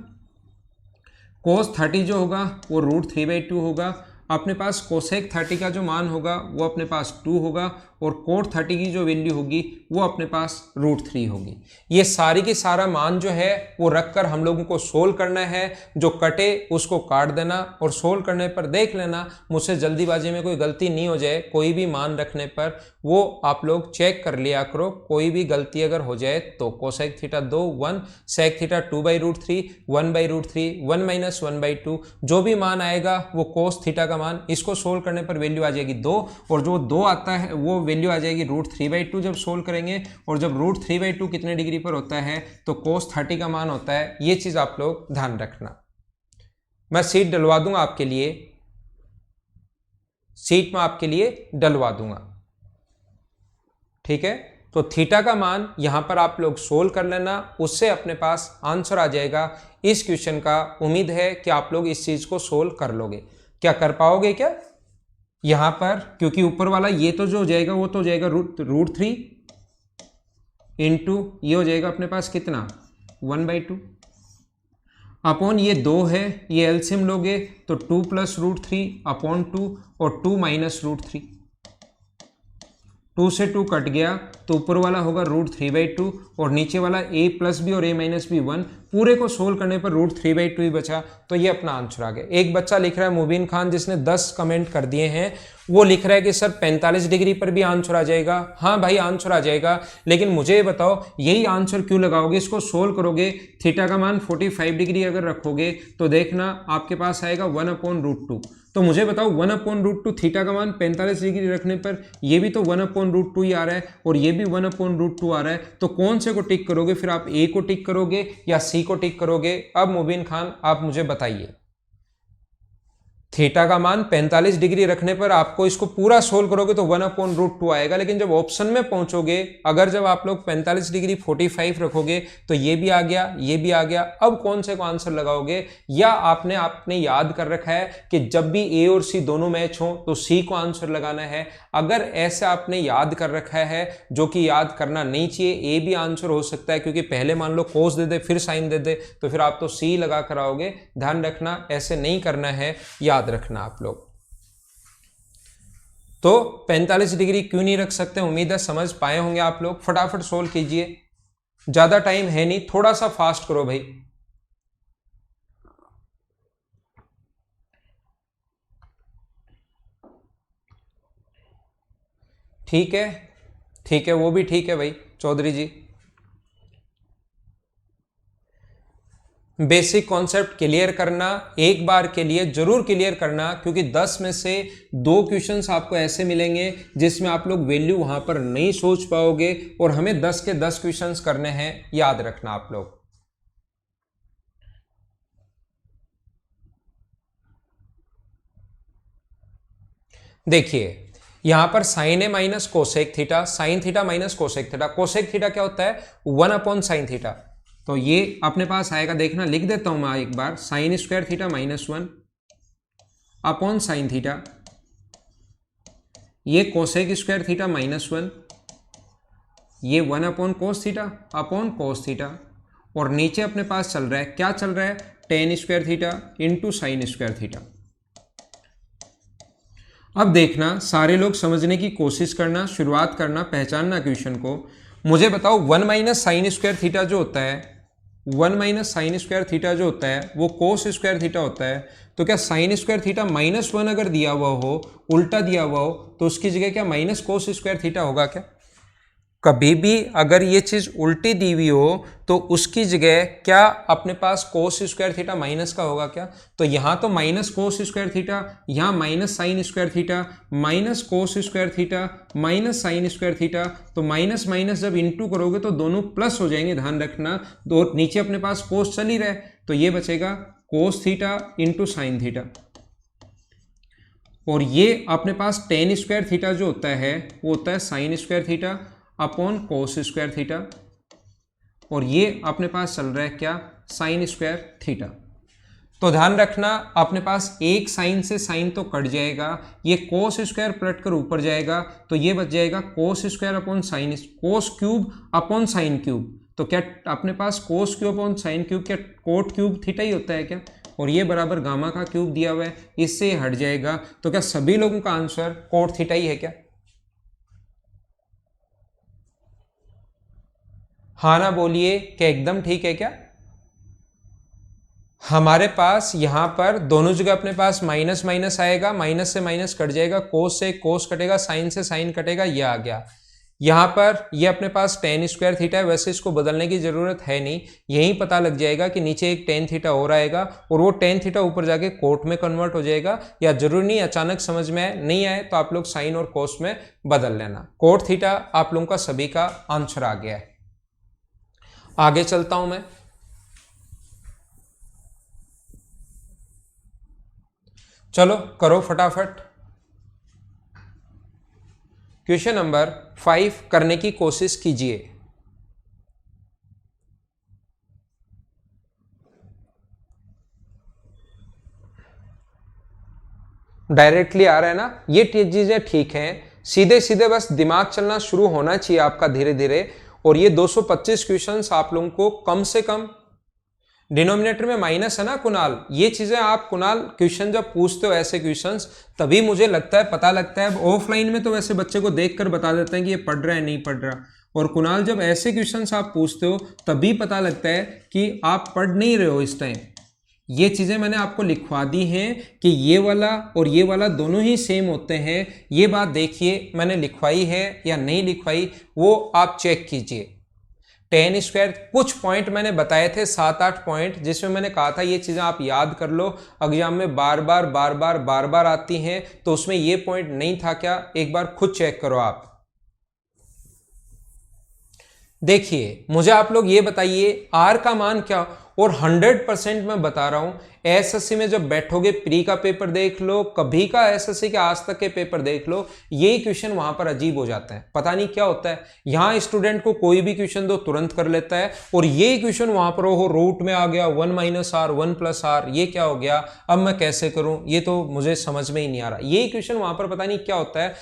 कोस 30 जो होगा वो √3/2 होगा। अपने पास कोसेक 30 का जो मान होगा वो अपने पास 2 होगा, और कोट 30 की जो वैल्यू होगी वो अपने पास √3 होगी। ये सारी की सारा मान जो है वो रखकर हम लोगों को सोल्व करना है, जो कटे उसको काट देना, और सोल्व करने पर देख लेना मुझसे जल्दीबाजी में कोई गलती नहीं हो जाए। कोई भी मान रखने पर वो आप लोग चेक कर लिया करो, कोई भी गलती अगर हो जाए तो कोसेक थीटा 2 1, सेक थीटा 2/√3 1/√3 1 - 1/2, जो भी मान आएगा वो कोस थीटा का मान, इसको सोल्व करने पर वैल्यू आ जाएगी 2, और जो 2 आता है वो वैल्यू आ जाएगी √3/2 जब सोल्व करेंगे, और जब √3/2 कितने डिग्री पर होता है तो कोस 30 का मान होता है। ये चीज आप लोग ध्यान रखना। मैं सीट डलवा दूंगा आपके लिए, सीट में आपके लिए डलवा दूंगा, ठीक है। तो थीटा का मान यहां पर आप लोग सोल्व कर लेना, उससे अपने पास आंसर आ जाएगा इस क्वेश्चन का। उम्मीद है कि आप लोग इस चीज को सोल्व कर लोगे। क्या कर पाओगे क्या यहां पर, क्योंकि ऊपर वाला ये तो जो हो जाएगा वो तो हो जाएगा √3 इंटू ये हो जाएगा अपने पास कितना 1/2 अपॉन ये 2 है, ये एलसीएम लोगे तो 2 + √3/2 और 2 - √3, 2 से 2 कट गया तो ऊपर वाला होगा √3/2 और नीचे वाला a + b और a - b 1, पूरे को सोल्व करने पर √3/2 ही बचा, तो ये अपना आंसर आ गया। एक बच्चा लिख रहा है मुबीन खान, जिसने 10 कमेंट कर दिए हैं, वो लिख रहा है कि सर 45 डिग्री पर भी आंसर आ जाएगा। हाँ भाई आंसर आ जाएगा, लेकिन मुझे ये बताओ यही आंसर क्यों लगाओगे, इसको सोल्व करोगे, थीटा का मान 45 डिग्री अगर रखोगे तो देखना आपके पास आएगा 1/√2। तो मुझे बताओ 1/√2 थीटा का मान 45 डिग्री रखने पर ये भी तो 1/√2 ही आ रहा है और ये भी 1/√2 आ रहा है, तो कौन से को टिक करोगे फिर? आप ए को टिक करोगे या सी को टिक करोगे? अब मुबीन खान आप मुझे बताइए, थीटा का मान 45 डिग्री रखने पर आपको इसको पूरा सोल्व करोगे तो 1/√2 आएगा, लेकिन जब ऑप्शन में पहुंचोगे, अगर जब आप लोग 45 डिग्री 45 रखोगे तो ये भी आ गया, ये भी आ गया। अब कौन से को आंसर लगाओगे? या आपने याद कर रखा है कि जब भी ए और सी दोनों मैच हो तो सी को आंसर लगाना है? अगर ऐसे आपने याद कर रखा है, जो कि याद करना नहीं चाहिए, ए भी आंसर हो सकता है, क्योंकि पहले मान लो कोस दे दे फिर साइन दे दे तो फिर आप तो सी लगा कर आओगे। ध्यान रखना ऐसे नहीं करना है, याद रखना आप लोग। तो 45 डिग्री क्यों नहीं रख सकते? उम्मीद है समझ पाए होंगे आप लोग। फटाफट सोल्व कीजिए, ज्यादा टाइम है नहीं, थोड़ा सा फास्ट करो भाई। ठीक है, ठीक है, वो भी ठीक है भाई चौधरी जी। बेसिक कॉन्सेप्ट क्लियर करना, एक बार के लिए जरूर क्लियर करना, क्योंकि 10 में से 2 क्वेश्चंस आपको ऐसे मिलेंगे जिसमें आप लोग वैल्यू वहां पर नहीं सोच पाओगे, और हमें 10 के 10 क्वेश्चंस करने हैं, याद रखना आप लोग। देखिए यहां पर sine A minus cosec theta, sine theta minus cosec theta. Cosec theta क्या होता है? 1/sin theta. तो ये अपने पास आएगा, देखना लिख देता हूं मैं एक बार, sine square theta -1/sin theta, ये कोसेक स्क्वायर थीटा -1, ये 1/cos theta upon cos theta, और नीचे अपने पास चल रहा है, क्या चल रहा है? tan square theta into sine square theta. अब देखना, सारे लोग समझने की कोशिश करना, शुरुआत करना, पहचानना क्वेश्चन को। मुझे बताओ 1 - sin स्क्वायर थीटा जो होता है, 1 - sin स्क्वायर थीटा जो होता है वो कोस स्क्वायर थीटा होता है। तो क्या साइन स्क्वायर थीटा -1 अगर दिया हुआ हो, उल्टा दिया हुआ हो, तो उसकी जगह क्या माइनस कोस स्क्वायर थीटा होगा क्या? कभी भी अगर ये चीज उल्टी दी हुई हो तो उसकी जगह क्या अपने पास कोस स्क्वायर थीटा माइनस का होगा क्या? तो यहां तो माइनस कोस स्क्वायर थीटा, यहां minus sign square theta, minus cos square theta, minus sign square theta, तो माइनस माइनस जब इंटू करोगे तो दोनों प्लस हो जाएंगे, ध्यान रखना। तो नीचे अपने पास कोस चल ही रहा है, तो ये बचेगा cos theta into sine theta, और ये अपने पास टेन स्क्वायर थीटा जो होता है वो होता है साइन स्क्वायर थीटा अपॉन कोस स्क्वायर थीटा, और ये अपने पास चल रहा है क्या? Sign square theta. तो ध्यान रखना अपने पास एक साइन से साइन तो कट जाएगा, ये कोस स्क्वायर पलट कर ऊपर जाएगा, तो ये बच जाएगा cos square upon sine, cos cube upon sine cube. तो क्या अपने पास cos cube upon sine cube क्या कोट क्यूब थीटा ही होता है क्या? और ये बराबर गामा का क्यूब दिया हुआ है, इससे हट जाएगा। तो क्या सभी लोगों का आंसर कोट थीटा ही है क्या? हाँ ना बोलिए, क्या एकदम ठीक है क्या? हमारे पास यहां पर दोनों जगह अपने पास माइनस माइनस आएगा, माइनस से माइनस कट जाएगा, कोस से कोस कटेगा, साइन से साइन कटेगा, ये आ गया। यहां पर ये अपने पास टेन स्क्वायर थीटा है, वैसे इसको बदलने की जरूरत है नहीं, यही पता लग जाएगा कि नीचे एक टेन थीटा और आएगा और वो टेन थीटा ऊपर जाके कोट में कन्वर्ट हो जाएगा। या जरूरी नहीं अचानक समझ में नहीं आए तो आप लोग साइन और कोस में बदल लेना। कोट थीटा आप लोगों का सभी का आंसर आ गया है। आगे चलता हूं मैं। चलो करो फटाफट। क्वेश्चन नंबर 5 करने की कोशिश कीजिए। डायरेक्टली आ रहा है ना, ये चीजें ठीक हैं, सीधे सीधे बस दिमाग चलना शुरू होना चाहिए आपका धीरे धीरे। और ये 225 क्वेश्चंस आप लोगों को कम से कम, डिनोमिनेटर में माइनस है ना कुणाल, ये चीजें आप कुणाल क्वेश्चन जब पूछते हो ऐसे क्वेश्चंस, तभी मुझे लगता है पता लगता है। ऑफलाइन में तो वैसे बच्चे को देखकर बता देते हैं कि ये पढ़ रहा है नहीं पढ़ रहा, और कुणाल जब ऐसे क्वेश्चंस आप पूछते हो तभी पता लगता है कि आप पढ़ नहीं रहे हो इस टाइम। ये चीजें मैंने आपको लिखवा दी हैं कि ये वाला और ये वाला दोनों ही सेम होते हैं, ये बात देखिए मैंने लिखवाई है या नहीं लिखवाई, वो आप चेक कीजिए। टेन स्क्वायर कुछ पॉइंट मैंने बताए थे, 7-8 पॉइंट, जिसमें मैंने कहा था ये चीजें आप याद कर लो, एग्जाम में बार बार आती हैं, तो उसमें ये पॉइंट नहीं था क्या? एक बार खुद चेक करो आप। देखिए मुझे आप लोग ये बताइए आर का मान क्या, और 100% मैं बता रहा हूं, एसएससी में जब बैठोगे, प्री का पेपर देख लो, कभी का एसएससी के आज तक के पेपर देख लो, यही क्वेश्चन वहां पर अजीब हो जाते हैं, पता नहीं क्या होता है। यहां स्टूडेंट को कोई भी क्वेश्चन दो तुरंत कर लेता है, और यही क्वेश्चन वहां पर हो रूट में आ गया 1 - r 1 + r, ये क्या हो गया, अब मैं कैसे करूं, ये तो मुझे समझ में ही नहीं आ रहा। यही क्वेश्चन वहां पर पता नहीं क्या होता है,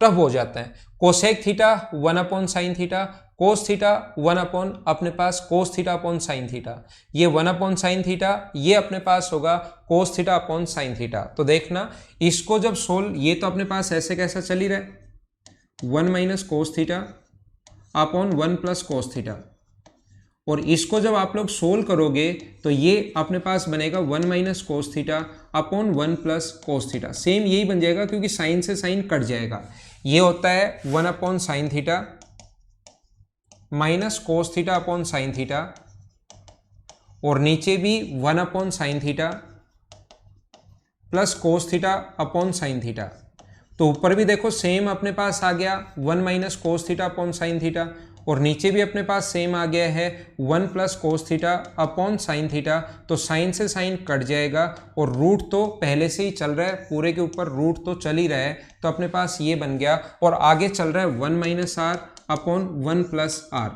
टफ हो जाता है। Cosec theta 1/sin theta, cos theta 1 अपने पास cos theta upon sine theta, ये 1/sin थीटा, ये अपने पास होगा cos theta upon sine theta. तो देखना इसको जब सोल्व, ये तो अपने पास ऐसे कैसा चल ही रहा है, 1 - कोस थीटा अपॉन 1 + कोस थीटा, और इसको जब आप लोग सोल्व करोगे तो ये अपने पास बनेगा 1 - कोस theta upon 1 + cos theta, same यही बन जाएगा क्योंकि साइन से साइन कट जाएगा। ये होता है 1/sin theta minus cos theta upon sine theta, और नीचे भी 1/sin theta plus cos theta upon sine theta. तो ऊपर भी देखो सेम अपने पास आ गया 1 - कोस थीटा अपॉन साइन थीटा, और नीचे भी अपने पास सेम आ गया है 1 + कोस थीटा अपॉन साइन थीटा। तो साइन से साइन कट जाएगा, और रूट तो पहले से ही चल रहा है, पूरे के ऊपर रूट तो चल ही रहा है, तो अपने पास ये बन गया, और आगे चल रहा है 1 - r अपॉन 1 + r।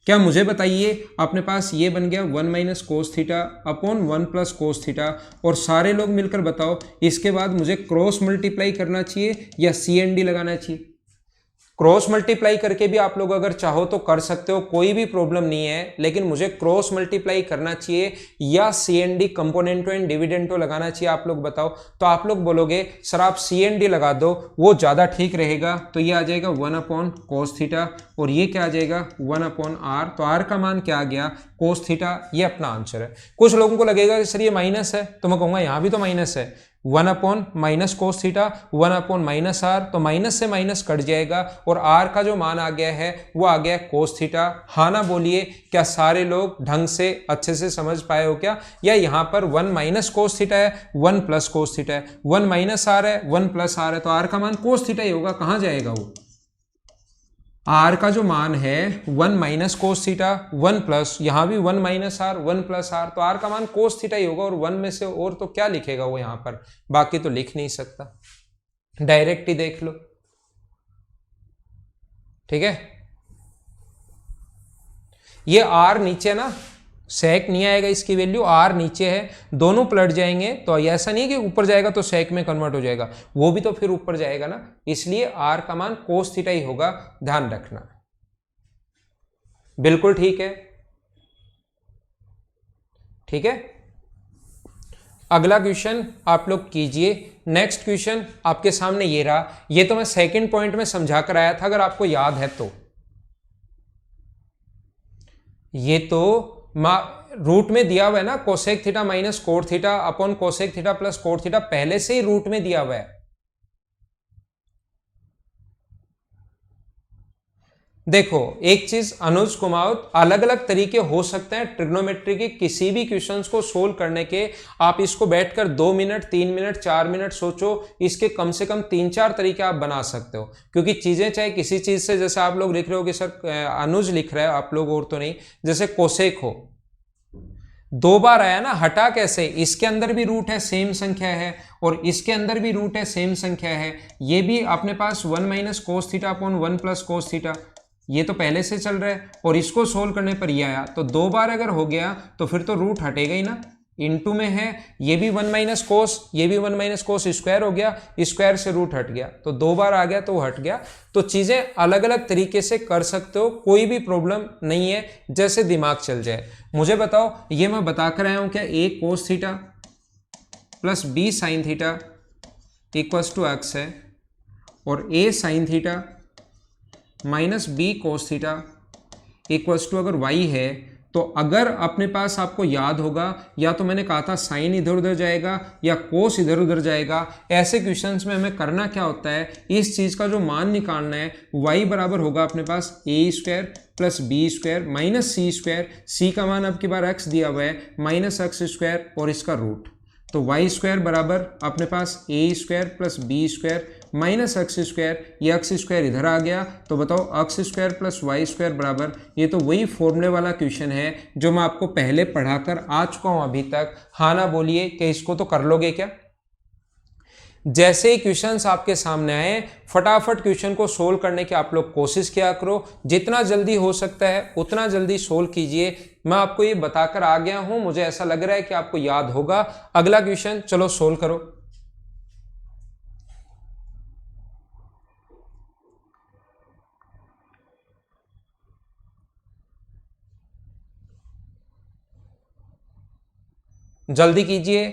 क्या मुझे बताइए, अपने पास ये बन गया 1 - कोस थीटा अपॉन 1 + कोस थीटा, और सारे लोग मिलकर बताओ इसके बाद मुझे क्रॉस मल्टीप्लाई करना चाहिए या CND लगाना चाहिए? क्रॉस मल्टीप्लाई करके भी आप लोग अगर चाहो तो कर सकते हो, कोई भी प्रॉब्लम नहीं है, लेकिन मुझे क्रॉस मल्टीप्लाई करना चाहिए या CND कंपोनेंटो एंड डिविडेंटो लगाना चाहिए, आप लोग बताओ। तो आप लोग बोलोगे सर आप CND लगा दो, वो ज़्यादा ठीक रहेगा। तो ये आ जाएगा 1/cos थीटा, और ये क्या आ जाएगा 1/r। तो r का मान क्या आ गया, cos थीटा, ये अपना आंसर है। कुछ लोगों को लगेगा कि सर ये माइनस है, तो मैं कहूँगा यहाँ भी तो माइनस है, 1/- cos थीटा 1/-r, तो माइनस से माइनस कट जाएगा, और r का जो मान आ गया है वो आ गया cos थीटा। हाँ ना बोलिए, क्या सारे लोग ढंग से अच्छे से समझ पाए हो क्या? या यहाँ पर 1 - cos थीटा है, 1 + cos थीटा है, 1 - r है, 1 + r है, तो r का मान cos थीटा ही होगा। कहाँ जाएगा वो? r का जो मान है 1 - cos थीटा 1 प्लस, यहाँ भी 1 - r 1 + r, तो r का मान cos थीटा ही होगा, और 1 में से और तो क्या लिखेगा वो यहाँ पर, बाकी तो लिख नहीं सकता, डायरेक्ट ही देख लो। ठीक है, ये r नीचे ना सेक नहीं आएगा, इसकी वैल्यू आर नीचे है, दोनों पलट जाएंगे तो ऐसा नहीं है कि ऊपर जाएगा तो सेक में कन्वर्ट हो जाएगा, वो भी तो फिर ऊपर जाएगा ना, इसलिए आर का मान कोस थीटा ही होगा, ध्यान रखना। बिल्कुल ठीक है, ठीक है। अगला क्वेश्चन आप लोग कीजिए। नेक्स्ट क्वेश्चन आपके सामने ये रहा, ये तो मैं सेकंड पॉइंट में समझा कर आया था अगर आपको याद है तो। ये तो रूट में दिया हुआ है ना, cosec theta minus cot theta upon cosec theta plus cot theta, पहले से ही रूट में दिया हुआ है। देखो एक चीज अनुज कुमावत, अलग अलग तरीके हो सकते हैं ट्रिग्नोमेट्री के किसी भी क्वेश्चंस को सोल्व करने के। आप इसको बैठकर 2 मिनट 3 मिनट 4 मिनट सोचो, इसके कम से कम 3-4 तरीके आप बना सकते हो, क्योंकि चीजें चाहे किसी चीज से, जैसे आप लोग लिख रहे हो कि सर अनुज लिख रहे हो आप लोग और तो नहीं, जैसे कोसेक हो 2 बार आया ना, हटा कैसे, इसके अंदर भी रूट है सेम संख्या है और इसके अंदर भी रूट है सेम संख्या है, ये भी अपने पास 1 minus cos theta upon 1 plus cos theta, ये तो पहले से चल रहा है और इसको सोल्व करने पर ये आया, तो 2 बार अगर हो गया तो फिर तो रूट हटेगा ही ना, इनटू में है, ये भी 1 माइनस कोस, ये भी 1 माइनस कोस स्क्वायर हो गया, स्क्वायर से रूट हट गया, तो 2 बार आ गया तो वो हट गया। तो चीजें अलग अलग तरीके से कर सकते हो, कोई भी प्रॉब्लम नहीं है, जैसे दिमाग चल जाए। मुझे बताओ, ये मैं बता कर आया हूं क्या, a cos theta plus b sine theta equals to X है और a sine theta minus B cos theta equals to अगर y है, तो अगर अपने पास आपको याद होगा, या तो मैंने कहा था साइन इधर उधर जाएगा या कोस इधर उधर जाएगा, ऐसे क्वेश्चंस में हमें करना क्या होता है, इस चीज का जो मान निकालना है, y बराबर होगा अपने पास a square plus B square minus C square, C का मान अब की बार x दिया हुआ है माइनस एक्स स्क्वायर और इसका रूट, तो वाई स्क्वायर बराबर अपने पास A square plus B square minus X square, ये एक्स स्क्वायर इधर आ गया, तो बताओ X square plus Y square बराबर, ये तो वही फॉर्मूले वाला क्वेश्चन है जो मैं आपको पहले पढ़ाकर आ चुका हूं अभी तक। हाँ ना बोलिए कि इसको तो कर लोगे क्या। जैसे ही क्वेश्चंस आपके सामने आए, फटाफट क्वेश्चन को सोल्व करने की आप लोग कोशिश किया करो, जितना जल्दी हो सकता है उतना जल्दी सोल्व कीजिए। मैं आपको ये बताकर आ गया हूं, मुझे ऐसा लग रहा है कि आपको याद होगा। अगला क्वेश्चन चलो सोल्व करो। जल्दी कीजिए।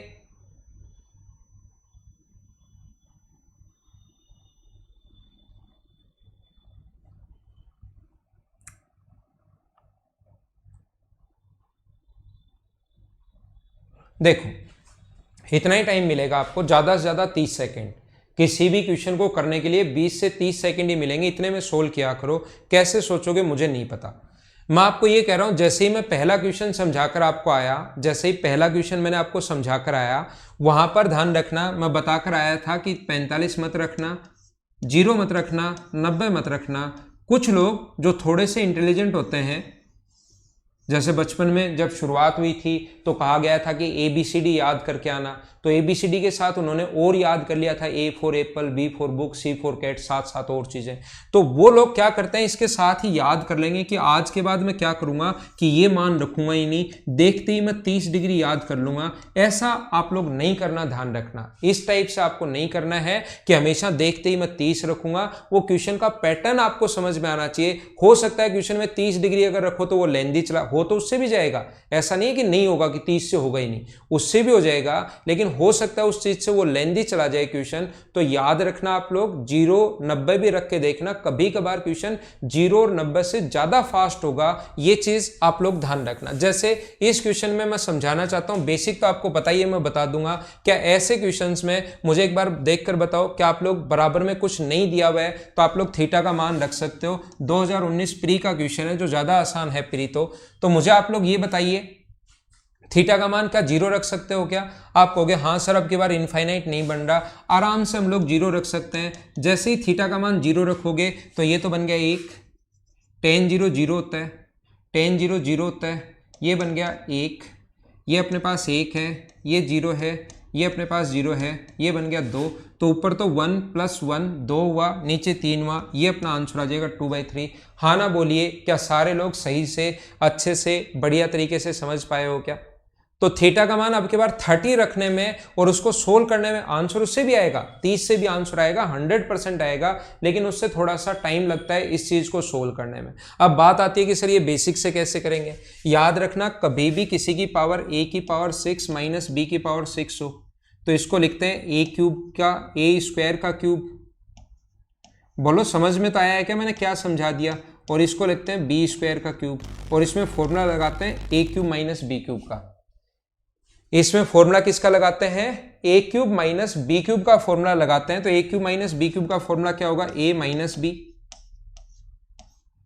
देखो इतना ही टाइम मिलेगा आपको, ज्यादा से ज्यादा 30 सेकेंड, किसी भी क्वेश्चन को करने के लिए 20 से 30 सेकेंड ही मिलेंगे, इतने में सोल्व किया करो। कैसे सोचोगे मुझे नहीं पता, मैं आपको ये कह रहा हूं, जैसे ही मैं पहला क्वेश्चन समझाकर आपको आया, जैसे ही पहला क्वेश्चन मैंने आपको समझाकर आया, वहां पर ध्यान रखना, मैं बताकर आया था कि 45 मत रखना, 0 मत रखना, 90 मत रखना। कुछ लोग जो थोड़े से इंटेलिजेंट होते हैं, जैसे बचपन में जब शुरुआत हुई थी तो कहा गया था कि ABCD याद करके आना, तो ABCD के साथ उन्होंने और याद कर लिया था, A for apple, B for book, C for cat, साथ साथ और चीजें। तो वो लोग क्या करते हैं, इसके साथ ही याद कर लेंगे कि आज के बाद मैं क्या करूंगा कि ये मान रखूंगा ही नहीं, देखते ही मैं 30 डिग्री याद कर लूंगा। ऐसा आप लोग नहीं करना, ध्यान रखना, इस टाइप से आपको नहीं करना है कि हमेशा देखते ही मैं 30 रखूंगा। वो क्वेश्चन का पैटर्न आपको समझ में आना चाहिए। हो सकता है क्वेश्चन में 30 डिग्री अगर रखो तो वो लेंदी चला हो, तो उससे भी जाएगा, ऐसा नहीं है कि नहीं होगा कि 30 से होगा ही नहीं, उससे भी हो जाएगा, लेकिन हो सकता है उस चीज से वो लेंदी चला जाए क्वेश्चन। तो याद रखना आप लोग, 0 90 भी रख के देखना, कभी कभार क्वेश्चन 0 और 90 से ज्यादा फास्ट होगा, ये चीज आप लोग ध्यान रखना। जैसे इस क्वेश्चन में मैं समझाना चाहता हूं, बेसिक तो आपको बताइए, मैं बता दूंगा। क्या ऐसे क्वेश्चंस में मुझे एक बार देखकर बताओ, क्या आप लोग बराबर में कुछ नहीं दिया हुआ है तो आप लोग थीटा का मान रख सकते हो। 2019 प्री का क्वेश्चन है जो ज्यादा आसान है प्री, तो मुझे आप लोग ये बताइए, थीटा का मान क्या 0 रख सकते हो क्या। आप कहोगे हाँ सर अब की बार इनफाइनाइट नहीं बन रहा, आराम से हम लोग 0 रख सकते हैं। जैसे ही थीटा का मान 0 रखोगे तो ये तो बन गया 1, tan 0 0 होता है, tan 0 0 होता है, ये बन गया 1, ये अपने पास 1 है, ये 0 है, ये अपने पास 0 है, ये बन गया 2, तो ऊपर तो 1 + 1 2 हुआ, नीचे 3 हुआ, ये अपना आंसर आ जाएगा 2/3। हाँ ना बोलिए, क्या सारे लोग सही से अच्छे से बढ़िया तरीके से समझ पाए हो क्या? तो थीटा का मान अब के बार 30 रखने में और उसको सोल्व करने में आंसर उससे भी आएगा, 30 से भी आंसर आएगा, 100% आएगा, लेकिन उससे थोड़ा सा टाइम लगता है इस चीज को सोल्व करने में। अब बात आती है कि सर ये बेसिक से कैसे करेंगे। याद रखना, कभी भी किसी की पावर a की पावर 6 माइनस b की पावर 6 हो तो इसको लिखते हैं a³ का a² का क्यूब। बोलो समझ में तो आया है क्या मैंने क्या समझा दिया? और इसको लिखते हैं b² का क्यूब, और इसमें फॉर्मूला लगाते हैं a³ माइनस b³ का। इसमें फॉर्मूला किसका लगाते हैं? a³ माइनस b³ का फॉर्मूला लगाते हैं। तो a³ माइनस b³ का फॉर्मूला क्या होगा? a minus b,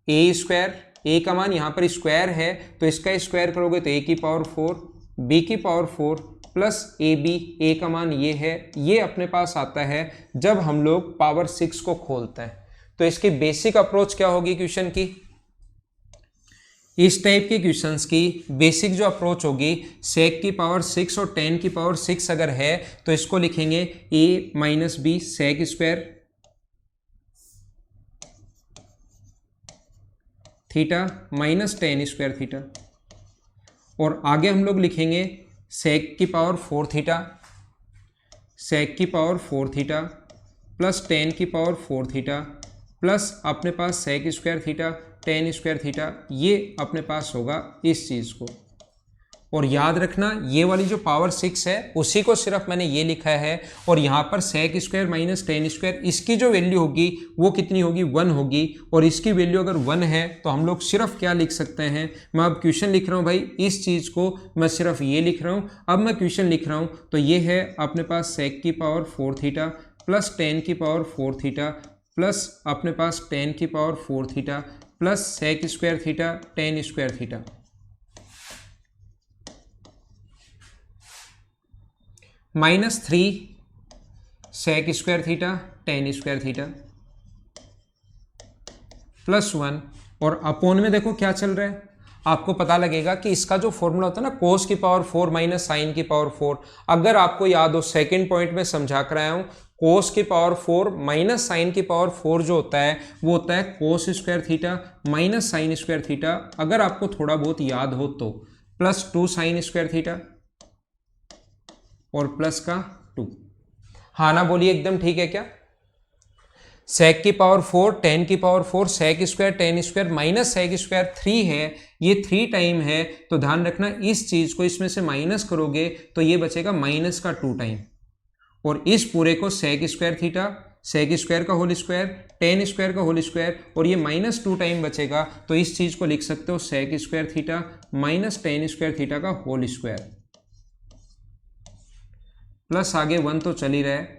a², a का मान यहां पर स्क्वायर है तो इसका स्क्वायर करोगे तो a की पावर 4, b की पावर 4 प्लस ab, a का मान ये है, ये अपने पास आता है जब हम लोग पावर 6 को खोलते हैं। तो इसकी बेसिक अप्रोच क्या होगी क्वेश्चन की? इस टाइप के क्वेश्चंस की बेसिक जो अप्रोच होगी, सेक की पावर 6 और tan की पावर 6 अगर है तो इसको लिखेंगे a minus B sec square theta minus tan square theta, और आगे हम लोग लिखेंगे सेक की पावर 4 थीटा, सेक की पावर 4 थीटा प्लस tan की पावर 4 थीटा प्लस अपने पास sec square theta tan square theta, ये अपने पास होगा इस चीज़ को। और याद रखना ये वाली जो पावर 6 है उसी को सिर्फ मैंने ये लिखा है, और यहाँ पर sec square minus tan square इसकी जो वैल्यू होगी वो कितनी होगी? 1 होगी, और इसकी वैल्यू अगर 1 है तो हम लोग सिर्फ क्या लिख सकते हैं? मैं अब क्वेश्चन लिख रहा हूँ भाई, इस चीज़ को मैं सिर्फ ये लिख रहा हूँ। अब मैं क्वेश्चन लिख रहा हूँ तो ये है अपने पास सेक की पावर 4 थीटा प्लस tan की पावर 4 थीटा प्लस अपने पास tan की power 4 theta plus sec square theta tan square theta, minus 3 sec square theta tan square theta plus 1, और अपोन में देखो क्या चल रहा है। आपको पता लगेगा कि इसका जो फॉर्मूला होता है ना, कोस की पावर 4 माइनस साइन की पावर 4, अगर आपको याद हो सेकंड पॉइंट में समझा कर आया हूं, कोस की पावर 4 माइनस साइन की पावर 4 जो होता है वो होता है cos square theta minus sign square theta, अगर आपको थोड़ा बहुत याद हो तो, प्लस 2 साइन स्क्वायर थीटा और प्लस का 2। हाँ ना बोलिए, एकदम ठीक है क्या? सेक की पावर 4 tan की power 4 sec square tan square minus sec square 3 है, ये 3 टाइम है, तो ध्यान रखना इस चीज को इसमें से माइनस करोगे तो ये बचेगा माइनस का 2 टाइम, और इस पूरे को sec square theta sec square का होल स्क्वायर tan स्क्वायर का होल स्क्वायर, और ये माइनस 2 टाइम बचेगा, तो इस चीज को लिख सकते हो sec square theta minus tan square theta का होल स्क्वायर, प्लस आगे 1 तो चल ही रहा है,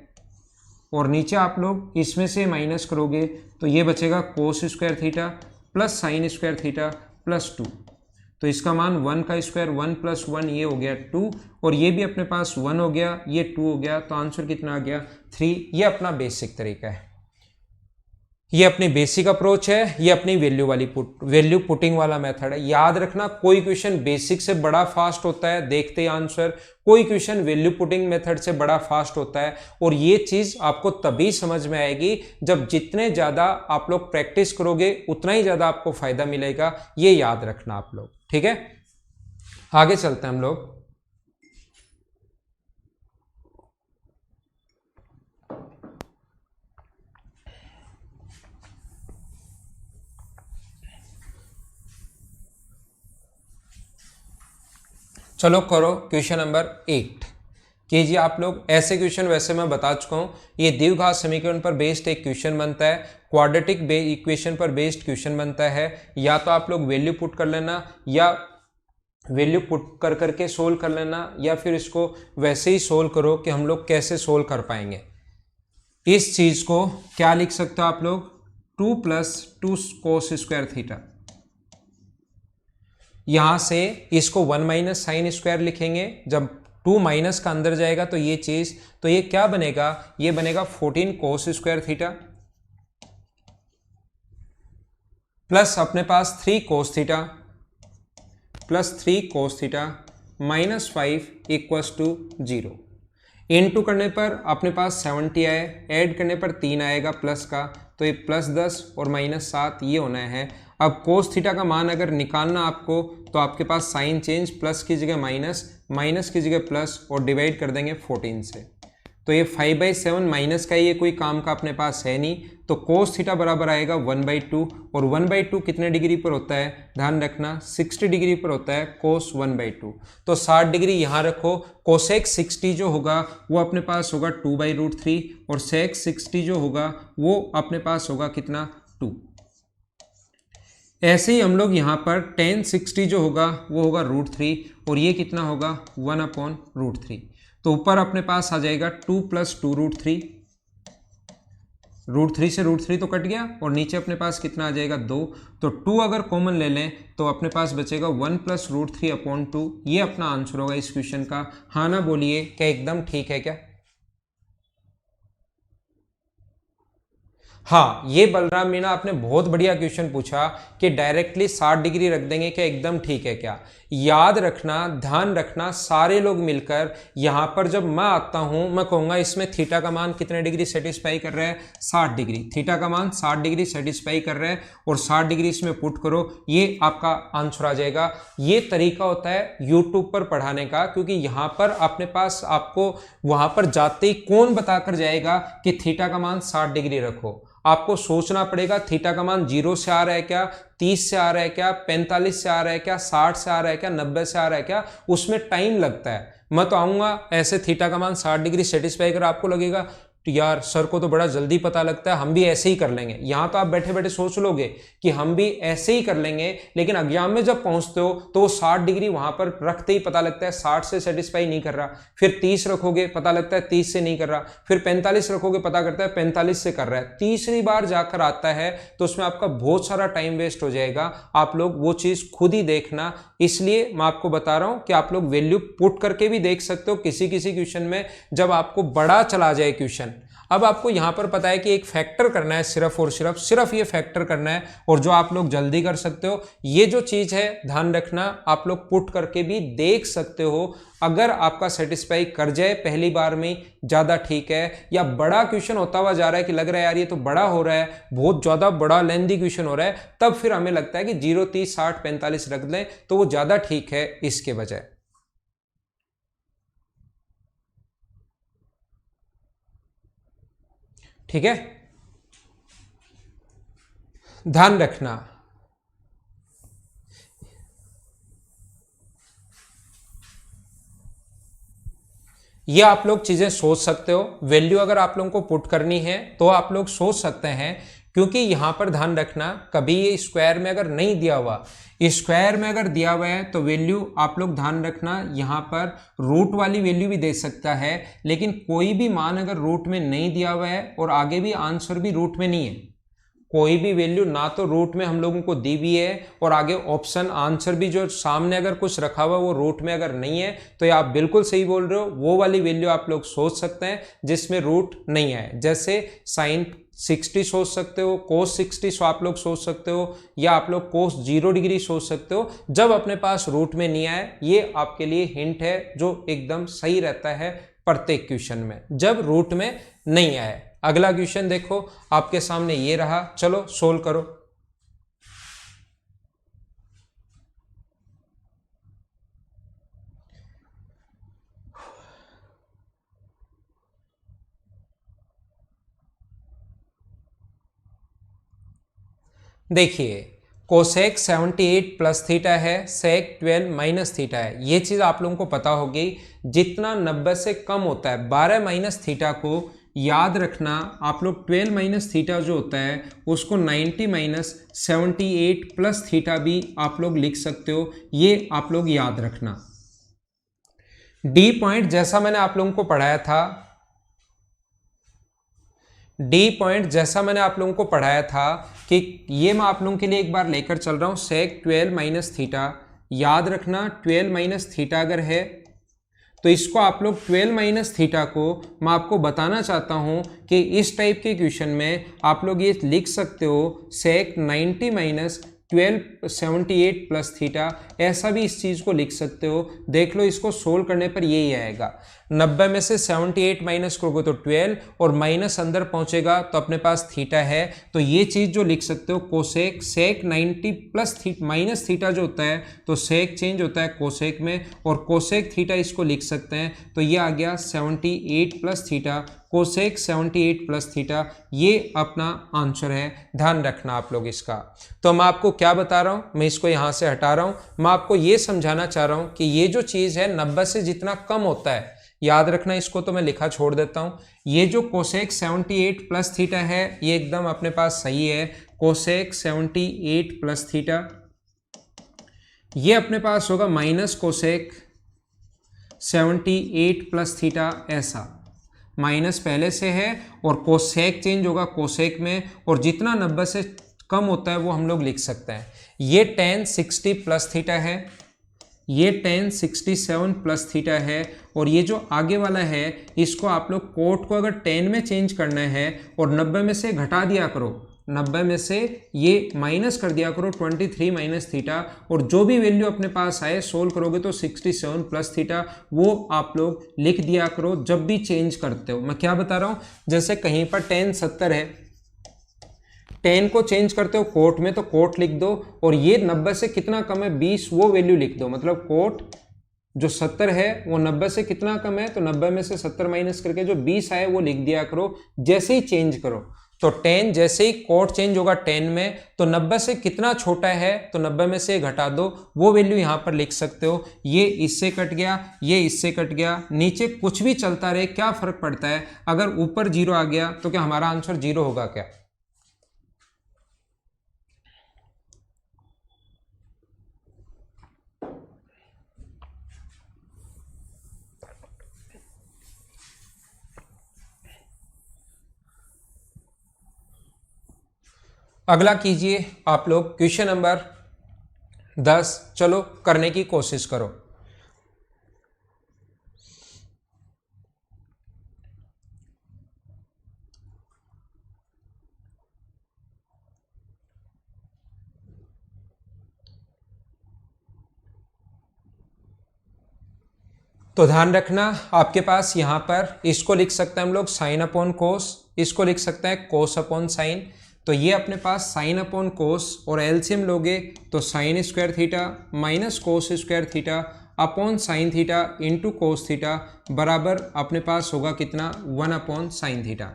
और नीचे आप लोग इसमें से माइनस करोगे तो ये बचेगा कोस square theta plus sign square theta plus 2, तो इसका मान 1 का स्क्वायर 1 प्लस 1 ये हो गया 2, और ये भी अपने पास 1 हो गया, ये 2 हो गया, तो आंसर कितना आ गया? 3। ये अपना बेसिक तरीका है, ये अपनी बेसिक अप्रोच है, ये अपनी वैल्यू पुटिंग वाला मेथड है। याद रखना, कोई क्वेश्चन बेसिक से बड़ा फास्ट होता है देखते ही आंसर, कोई क्वेश्चन वैल्यू पुटिंग मेथड से बड़ा फास्ट होता है, और ये चीज आपको तभी समझ में आएगी जब जितने ज्यादा आप लोग प्रैक्टिस करोगे उतना ही ज्यादा आपको फायदा मिलेगा, ये याद रखना आप लोग, ठीक है? आगे चलते हैं हम लोग। चलो करो क्वेश्चन नंबर 8 कीजिए आप लोग। ऐसे क्वेश्चन वैसे मैं बता चुका हूँ, ये द्विघात समीकरण पर बेस्ड एक क्वेश्चन बनता है, क्वाड्रेटिक इक्वेशन पर बेस्ड क्वेश्चन बनता है, या तो आप लोग वैल्यू पुट कर लेना, या वैल्यू पुट कर करके सोल्व कर लेना, या फिर इसको वैसे ही सोल्व करो कि हम लोग कैसे सोल्व कर पाएंगे। इस चीज को क्या लिख सकते हो आप लोग? 2 + 2 कोस स्क्वायर थीटा, यहां से इसको 1 माइनस साइन स्क्वायर लिखेंगे, जब 2 माइनस का अंदर जाएगा तो ये चीज, तो ये क्या बनेगा? ये बनेगा 14 कोस स्क्वायर थीटा प्लस अपने पास 3 कोस theta plus 3 cos theta minus 5 = 0। Into करने पर अपने पास 70 आए, ऐड करने पर 3 आएगा प्लस का, तो ये +10 और -7 ये होना है। अब कोस थीटा का मान अगर निकालना आपको तो आपके पास साइन चेंज, प्लस की जगह माइनस, माइनस की जगह प्लस और डिवाइड कर देंगे 14 से। तो ये 5/7 माइनस का ये कोई काम का अपने पास है नहीं, तो कोस थीटा बराबर आएगा 1/2 और 1/2 कितने डिग्री पर होता है, ध्यान रखना 60 डिग्री पर होता है कोस 1/2। तो 60 डिग्री यहाँ रखो। कोसेक 60 जो होगा वो अपने पास होगा 2/√3 और सेक 60 जो होगा वो अपने पास होगा कितना, 2। ऐसे ही हम लोग यहाँ पर tan 60 जो होगा वो होगा √3 और ये कितना होगा 1/√3। तो ऊपर अपने पास आ जाएगा 2 + 2√3, √3 से √3 तो कट गया और नीचे अपने पास कितना आ जाएगा 2। तो 2 अगर कॉमन ले लें तो अपने पास बचेगा 1 + √3/2। ये अपना आंसर होगा इस क्वेश्चन का। हाँ ना बोलिए, क्या एकदम ठीक है क्या? हाँ, ये बलराम मीणा आपने बहुत बढ़िया क्वेश्चन पूछा कि डायरेक्टली 60 डिग्री रख देंगे क्या एकदम ठीक है क्या? याद रखना, ध्यान रखना, सारे लोग मिलकर यहाँ पर जब मैं आता हूँ मैं कहूँगा इसमें थीटा का मान कितने डिग्री सेटिस्फाई कर रहा है, 60 डिग्री। थीटा का मान 60 डिग्री सेटिस्फाई कर रहा है और 60 डिग्री इसमें पुट करो, ये आपका आंसर आ जाएगा। ये तरीका होता है यूट्यूब पर पढ़ाने का, क्योंकि यहाँ पर अपने पास आपको वहाँ पर जाते ही कौन बताकर जाएगा कि थीटा का मान 60 डिग्री रखो। आपको सोचना पड़ेगा थीटा का मान 0 से आ रहा है क्या, 30 से आ रहा है क्या, 45 से आ रहा है क्या, 60 से आ रहा है क्या, 90 से आ रहा है क्या, उसमें टाइम लगता है। मैं तो आऊंगा ऐसे थीटा का मान 60 डिग्री सेटिस्फाई कर, आपको लगेगा यार सर को तो बड़ा जल्दी पता लगता है, हम भी ऐसे ही कर लेंगे। यहां तो आप बैठे बैठे सोच लोगे कि हम भी ऐसे ही कर लेंगे, लेकिन एग्जाम में जब पहुंचते हो तो वो 60 डिग्री वहां पर रखते ही पता लगता है 60 से सेटिस्फाई नहीं कर रहा, फिर 30 रखोगे पता लगता है 30 से नहीं कर रहा, फिर 45 रखोगे पता करता है 45 से कर रहा है, तीसरी बार जाकर आता है तो उसमें आपका बहुत सारा टाइम वेस्ट हो जाएगा। आप लोग वो चीज खुद ही देखना, इसलिए मैं आपको बता रहा हूं कि आप लोग वैल्यू पुट करके भी देख सकते हो किसी किसी क्वेश्चन में, जब आपको बड़ा चला जाए क्वेश्चन। अब आपको यहां पर पता है कि एक फैक्टर करना है, सिर्फ और सिर्फ ये फैक्टर करना है, और जो आप लोग जल्दी कर सकते हो। ये जो चीज है ध्यान रखना, आप लोग पुट करके भी देख सकते हो। अगर आपका सेटिस्फाई कर जाए पहली बार में ज्यादा ठीक है, या बड़ा क्वेश्चन होता हुआ जा रहा है कि लग रहा है यार ये तो बड़ा हो रहा है, बहुत ज्यादा बड़ा लेंथी क्वेश्चन हो रहा है, तब फिर हमें लगता है कि 0, 30, 60, 45 रख लें तो वो ज्यादा ठीक है इसके बजाय। ठीक है, ध्यान रखना। ये आप लोग चीजें सोच सकते हो, वैल्यू अगर आप लोगों को पुट करनी है तो आप लोग सोच सकते हैं, क्योंकि यहां पर ध्यान रखना कभी ये स्क्वायर में अगर नहीं दिया हुआ, स्क्वायर में अगर दिया हुआ है तो वैल्यू आप लोग ध्यान रखना यहां पर रूट वाली वैल्यू भी दे सकता है, लेकिन कोई भी मान अगर रूट में नहीं दिया हुआ है और आगे भी आंसर भी रूट में नहीं है, कोई भी वैल्यू ना तो रूट में हम लोगों को दी हुई है और आगे ऑप्शन आंसर भी जो सामने अगर कुछ रखा हुआ है वो रूट में अगर नहीं है, तो ये आप बिल्कुल सही बोल रहे हो, वो वाली वैल्यू आप लोग सोच सकते हैं जिसमें रूट नहीं है। जैसे साइन 60 सोच सकते हो, कोस 60 आप लोग सोच सकते हो, या आप लोग कोस 0 डिग्री सोच सकते हो, जब अपने पास रूट में नहीं आए। ये आपके लिए हिंट है जो एकदम सही रहता है प्रत्येक क्वेश्चन में, जब रूट में नहीं आए। अगला क्वेश्चन देखो आपके सामने ये रहा, चलो सोल्व करो। देखिए कोसेक 78 प्लस थीटा है, सेक 12 माइनस थीटा है। ये चीज आप लोगों को पता होगी, जितना 90 से कम होता है 12 माइनस थीटा को याद रखना। आप लोग 12 माइनस थीटा जो होता है उसको 90 माइनस 78 प्लस थीटा भी आप लोग लिख सकते हो, ये आप लोग याद रखना। डी पॉइंट जैसा मैंने आप लोगों को पढ़ाया था, डी पॉइंट जैसा मैंने आप लोगों को पढ़ाया था कि ये मैं आप लोगों के लिए एक बार लेकर चल रहा हूं, सेक 12 माइनस थीटा। याद रखना 12 माइनस थीटा अगर है तो इसको आप लोग 12 माइनस थीटा को मैं आपको बताना चाहता हूं कि इस टाइप के क्वेश्चन में आप लोग ये लिख सकते हो सेक 90 माइनस 1278 प्लस थीटा, ऐसा भी इस चीज़ को लिख सकते हो। देख लो इसको सोल्व करने पर यही आएगा। 90 में से 78 माइनस करोगे तो 12 और माइनस अंदर पहुंचेगा तो अपने पास थीटा है। तो ये चीज़ जो लिख सकते हो कोसेक, सेक 90 प्लस माइनस थीटा जो होता है तो सेक चेंज होता है कोसेक में, और कोसेक थीटा इसको लिख सकते हैं। तो ये आ गया 78 plus theta, cosec 78 plus theta, ये अपना आंसर है। ध्यान रखना आप लोग इसका। तो मैं आपको क्या बता रहा हूँ, मैं इसको यहाँ से हटा रहा हूँ। मैं आपको ये समझाना चाह रहा हूँ कि ये जो चीज़ है 90 से जितना कम होता है, याद रखना इसको, तो मैं लिखा छोड़ देता हूँ। ये जो कोसेक 78 प्लस थीटा है ये एकदम अपने पास सही है। कोसेक 78 प्लस थीटा, ये अपने पास होगा माइनस कोसेक 78 प्लस थीटा, ऐसा माइनस पहले से है और कोसेक चेंज होगा कोसेक में, और जितना 90 से कम होता है वो हम लोग लिख सकते हैं। ये tan 60 प्लस थीटा है, ये tan 67 प्लस थीटा है, और ये जो आगे वाला है इसको आप लोग कोट को अगर 10 में चेंज करना है और 90 में से घटा दिया करो, 90 में से ये माइनस कर दिया करो 23 माइनस थीटा, और जो भी वैल्यू अपने पास आए सोल्व करोगे तो 67 प्लस थीटा, वो आप लोग लिख दिया करो जब भी चेंज करते हो। मैं क्या बता रहा हूँ, जैसे कहीं पर tan 70 है, 10 को चेंज करते हो कोट में तो कोट लिख दो, और ये 90 से कितना कम है 20, वो वैल्यू लिख दो। मतलब कोट जो 70 है वो 90 से कितना कम है, तो 90 में से 70 माइनस करके जो 20 आए वो लिख दिया करो जैसे ही चेंज करो। तो 10 जैसे ही कोट चेंज होगा 10 में, तो 90 से कितना छोटा है तो 90 में से घटा दो, वो वैल्यू यहाँ पर लिख सकते हो। ये इससे कट गया, ये इससे कट गया, नीचे कुछ भी चलता रहे क्या फर्क पड़ता है। अगर ऊपर 0 आ गया तो क्या हमारा आंसर 0 होगा क्या? अगला कीजिए आप लोग क्वेश्चन नंबर 10। चलो करने की कोशिश करो। तो ध्यान रखना आपके पास यहाँ पर इसको लिख सकते हैं हम लोग साइन अपॉन कोस, इसको लिख सकते हैं कोस अपॉन साइन। तो ये अपने पास साइन अपॉन कोस और एलसीएम लोगे तो sign square theta minus cos square theta upon sine theta into cos theta बराबर अपने पास होगा कितना 1 upon sine theta.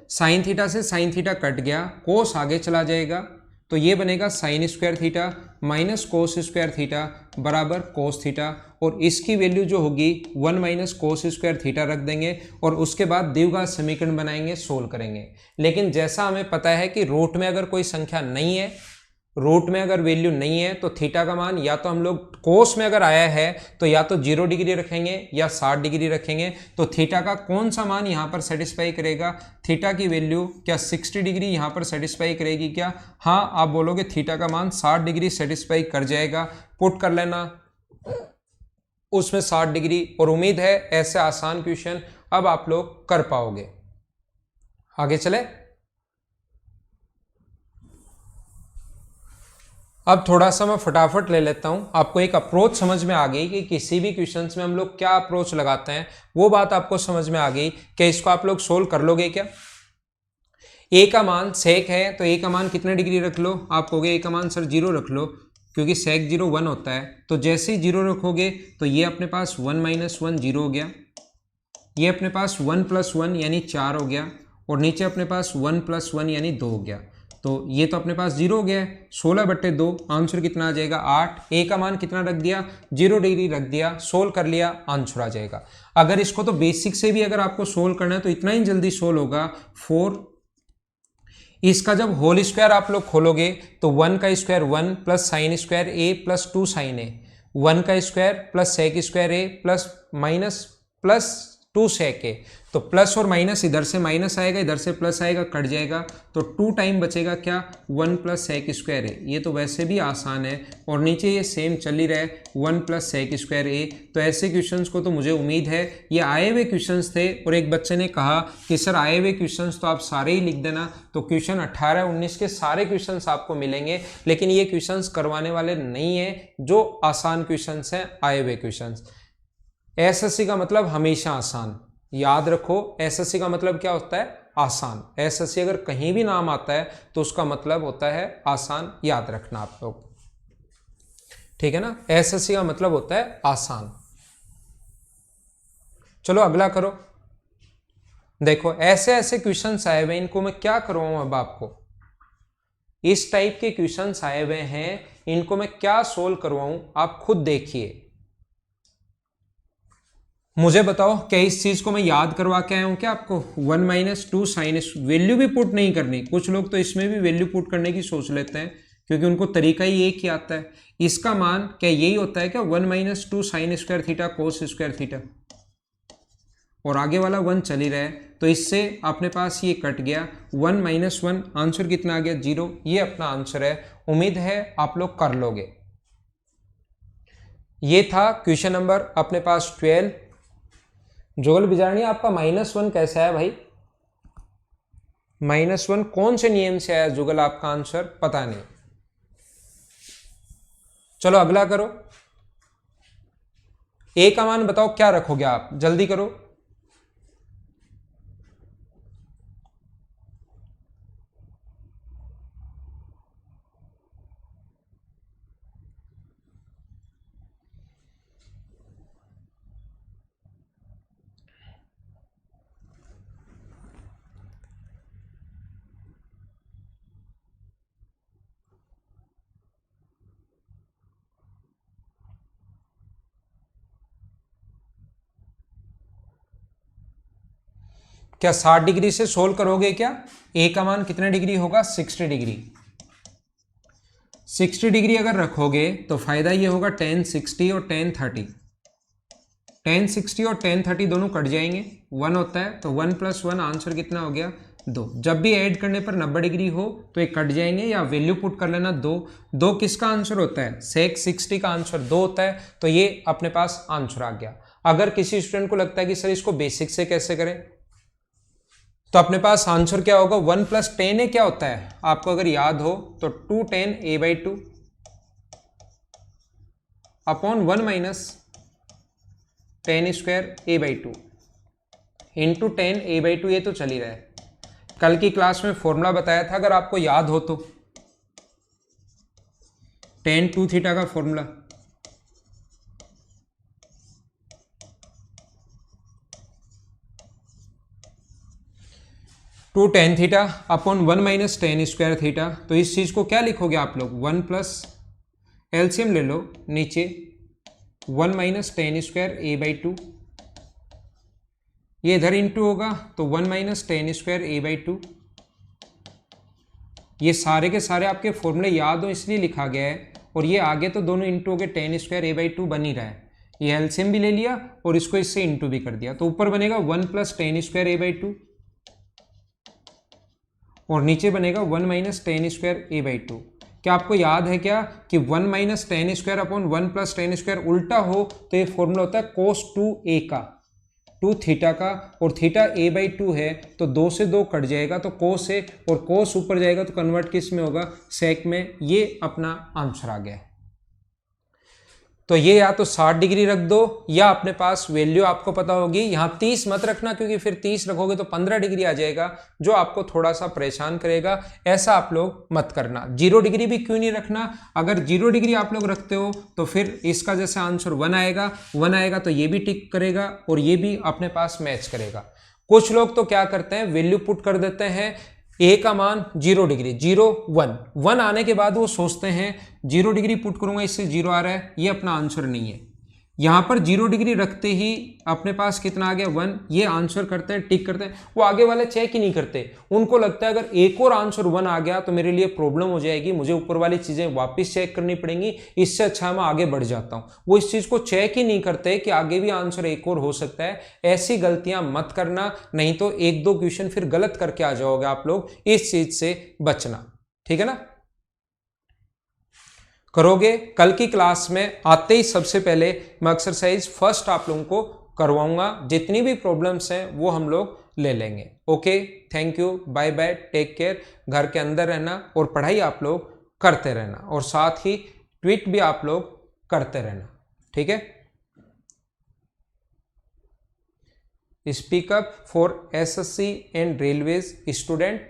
Sine theta से साइन थीटा कट गया, कोस आगे चला जाएगा तो ये बनेगा sign square theta minus cos square theta बराबर कोस थीटा, और इसकी वैल्यू जो होगी 1 माइनस कोस स्क्वायर थीटा रख देंगे और उसके बाद द्विघात समीकरण बनाएंगे, सोल्व करेंगे। लेकिन जैसा हमें पता है कि रूट में अगर कोई संख्या नहीं है, रूट में अगर वैल्यू नहीं है तो थीटा का मान या तो हम लोग कोस में अगर आया है तो या तो 0 डिग्री रखेंगे या 60 डिग्री रखेंगे। तो थीटा का कौन सा मान यहाँ पर सेटिस्फाई करेगा? थीटा की वैल्यू क्या 60 डिग्री यहाँ पर सेटिस्फाई करेगी क्या? हाँ, आप बोलोगे थीटा का मान 60 डिग्री सेटिस्फाई कर जाएगा, पुट कर लेना उसमें 60 डिग्री, और उम्मीद है ऐसे आसान क्वेश्चन अब आप लोग कर पाओगे। आगे चले। अब थोड़ा सा मैं फटाफट ले लेता हूं, आपको एक अप्रोच समझ में आ गई कि किसी भी क्वेश्चंस में हम लोग क्या अप्रोच लगाते हैं, वो बात आपको समझ में आ गई। क्या इसको आप लोग सोल्व कर लोगे क्या? ए का मान सेक है तो ए का मान कितने डिग्री रख लो? आप कहोगे ए का मान सर 0 रख लो, क्योंकि सेक 0 1 होता है। तो जैसे ही 0 रखोगे तो ये अपने पास 1 माइनस 1 0 हो गया, ये अपने पास 1 प्लस 1 यानी 4 हो गया, और नीचे अपने पास 1 प्लस 1 यानी 2 हो गया। तो ये तो अपने पास 0 हो गया है, 16/2 आंसर कितना आ जाएगा 8। ए का मान कितना रख दिया? 0 डिग्री रख दिया, सोल्व कर लिया, आंसर आ जाएगा। अगर इसको तो बेसिक से भी अगर आपको सोल्व करना है तो इतना ही जल्दी सोल्व होगा 4। इसका जब होल स्क्वायर आप लोग खोलोगे तो 1 का स्क्वायर 1 प्लस साइन स्क्वायर ए प्लस 2 साइन ए, 1 का स्क्वायर प्लस सेक स्क्वायर ए प्लस माइनस प्लस 2 सेक ए, तो प्लस और माइनस, इधर से माइनस आएगा इधर से प्लस आएगा, कट जाएगा, तो 2 टाइम बचेगा क्या 1 + sec² a। ये तो वैसे भी आसान है, और नीचे ये सेम चल ही रहा है 1 + sec² a। तो ऐसे क्वेश्चंस को तो मुझे उम्मीद है ये आए हुए क्वेश्चंस थे, और एक बच्चे ने कहा कि सर आए हुए क्वेश्चंस तो आप सारे ही लिख देना, तो क्वेश्चन 18 19 के सारे क्वेश्चंस आपको मिलेंगे, लेकिन ये क्वेश्चंस करवाने वाले नहीं है जो आसान क्वेश्चंस हैं, आए हुए क्वेश्चंस। एसएससी का मतलब हमेशा आसान, याद रखो। एसएससी का मतलब क्या होता है? आसान। एसएससी अगर कहीं भी नाम आता है तो उसका मतलब होता है आसान, याद रखना आप लोग, ठीक है ना। एसएससी का मतलब होता है आसान। चलो अगला करो। देखो ऐसे ऐसे क्वेश्चंस आए हुए, इनको मैं क्या करवाऊं अब आपको, इस टाइप के क्वेश्चंस आए हुए हैं, इनको मैं क्या सोल्व करवाऊं, आप खुद देखिए, मुझे बताओ। क्या इस चीज को मैं याद करवा के आया हूं क्या आपको? 1 - 2 sin, वैल्यू भी पुट नहीं करनी। कुछ लोग तो इसमें भी वैल्यू पुट करने की सोच लेते हैं, क्योंकि उनको तरीका ही एक ही आता है। इसका मान क्या यही होता है क्या? 1 - 2 sin² थीटा cos² थीटा, और आगे वाला 1 चल ही रहा है, तो इससे अपने पास ये कट गया। 1 - 1, आंसर कितना आ गया? 0। ये अपना आंसर है। उम्मीद है आप लोग कर लोगे। ये था क्वेश्चन नंबर अपने पास 12। जुगल बिजारणी, आपका -1 कैसा है भाई? -1 कौन से नियम से आया जुगल आपका आंसर? पता नहीं। चलो अगला करो। ए का मान बताओ क्या रखोगे आप, जल्दी करो। क्या 60 डिग्री से सोल्व करोगे क्या? ए का मान कितने डिग्री होगा? 60 डिग्री। 60 डिग्री अगर रखोगे तो फायदा ये होगा tan 60 और tan 30। tan 60 और tan 30 दोनों कट जाएंगे, 1 होता है, तो 1 + 1 आंसर कितना हो गया? 2। जब भी ऐड करने पर 90 डिग्री हो तो ये कट जाएंगे, या वैल्यू पुट कर लेना 2। 2 किसका आंसर होता है? sec 60 का आंसर 2 होता है, तो ये अपने पास आंसर आ गया। अगर किसी स्टूडेंट को लगता है कि सर इसको बेसिक से कैसे करें, तो अपने पास आंसर क्या होगा? 1 + tan a क्या होता है आपको अगर याद हो तो 2 tan a/2 upon 1 - tan² a/2 into tan a/2। ये तो चल ही रहा है, कल की क्लास में फॉर्मूला बताया था अगर आपको याद हो तो, tan 2 थीटा का formula. Two tan theta upon 1 - tan² theta. तो इस चीज को क्या लिखोगे आप लोग? 1 + एलसीएम ले लो नीचे, 1 - tan² a/2, ये इधर इंटू होगा तो 1 - tan² a/2। ये सारे के सारे आपके फॉर्मूले याद हो इसलिए लिखा गया है, और ये आगे तो दोनों इंटू हो गए, tan² a/2 बन ही रहा है। ये एलसीएम भी ले लिया और इसको इससे इंटू भी कर दिया, तो ऊपर बनेगा 1 + tan² a/2 और नीचे बनेगा 1 - tan² a/2। क्या आपको याद है क्या कि 1 - tan² अपॉन 1 + tan² उल्टा हो तो ये फॉर्मूला होता है cos 2a का, 2 थीटा का, और थीटा a/2 है तो 2 से 2 कट जाएगा तो cos है, और cos ऊपर जाएगा तो कन्वर्ट किस में होगा? sec में। ये अपना आंसर आ गया। तो ये या तो 60 डिग्री रख दो, या अपने पास वैल्यू आपको पता होगी, यहां 30 मत रखना क्योंकि फिर 30 रखोगे तो 15 डिग्री आ जाएगा, जो आपको थोड़ा सा परेशान करेगा। ऐसा आप लोग मत करना। 0 डिग्री भी क्यों नहीं रखना? अगर 0 डिग्री आप लोग रखते हो तो फिर इसका जैसे आंसर 1 आएगा, 1 आएगा तो ये भी टिक करेगा और ये भी अपने पास मैच करेगा। कुछ लोग तो क्या करते हैं, वैल्यू पुट कर देते हैं ए का मान 0 डिग्री, 0 1 1 आने के बाद वो सोचते हैं 0 डिग्री पुट करूंगा इससे 0 आ रहा है, ये अपना आंसर नहीं है। यहां पर 0 डिग्री रखते ही अपने पास कितना आ गया 1, ये आंसर करते हैं, टिक करते हैं, वो आगे वाले चेक ही नहीं करते। उनको लगता है अगर एक और आंसर 1 आ गया तो मेरे लिए प्रॉब्लम हो जाएगी, मुझे ऊपर वाली चीजें वापस चेक करनी पड़ेंगी, इससे अच्छा मैं आगे बढ़ जाता हूं। वो इस चीज को चेक ही नहीं करते कि आगे भी आंसर एक और हो सकता है। ऐसी गलतियां मत करना, नहीं तो 1-2 क्वेश्चन फिर गलत करके आ जाओगे आप लोग, इस चीज से बचना, ठीक है ना। करोगे। कल की क्लास में आते ही सबसे पहले मैं एक्सरसाइज फर्स्ट आप लोगों को करवाऊंगा, जितनी भी प्रॉब्लम्स हैं वो हम लोग ले लेंगे। Okay, thank you, bye bye, take care. घर के अंदर रहना और पढ़ाई आप लोग करते रहना, और साथ ही ट्वीट भी आप लोग करते रहना, ठीक है। Speak up for SSC and railways student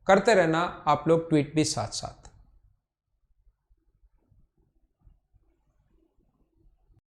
करते रहना आप लोग, ट्वीट भी साथ साथ।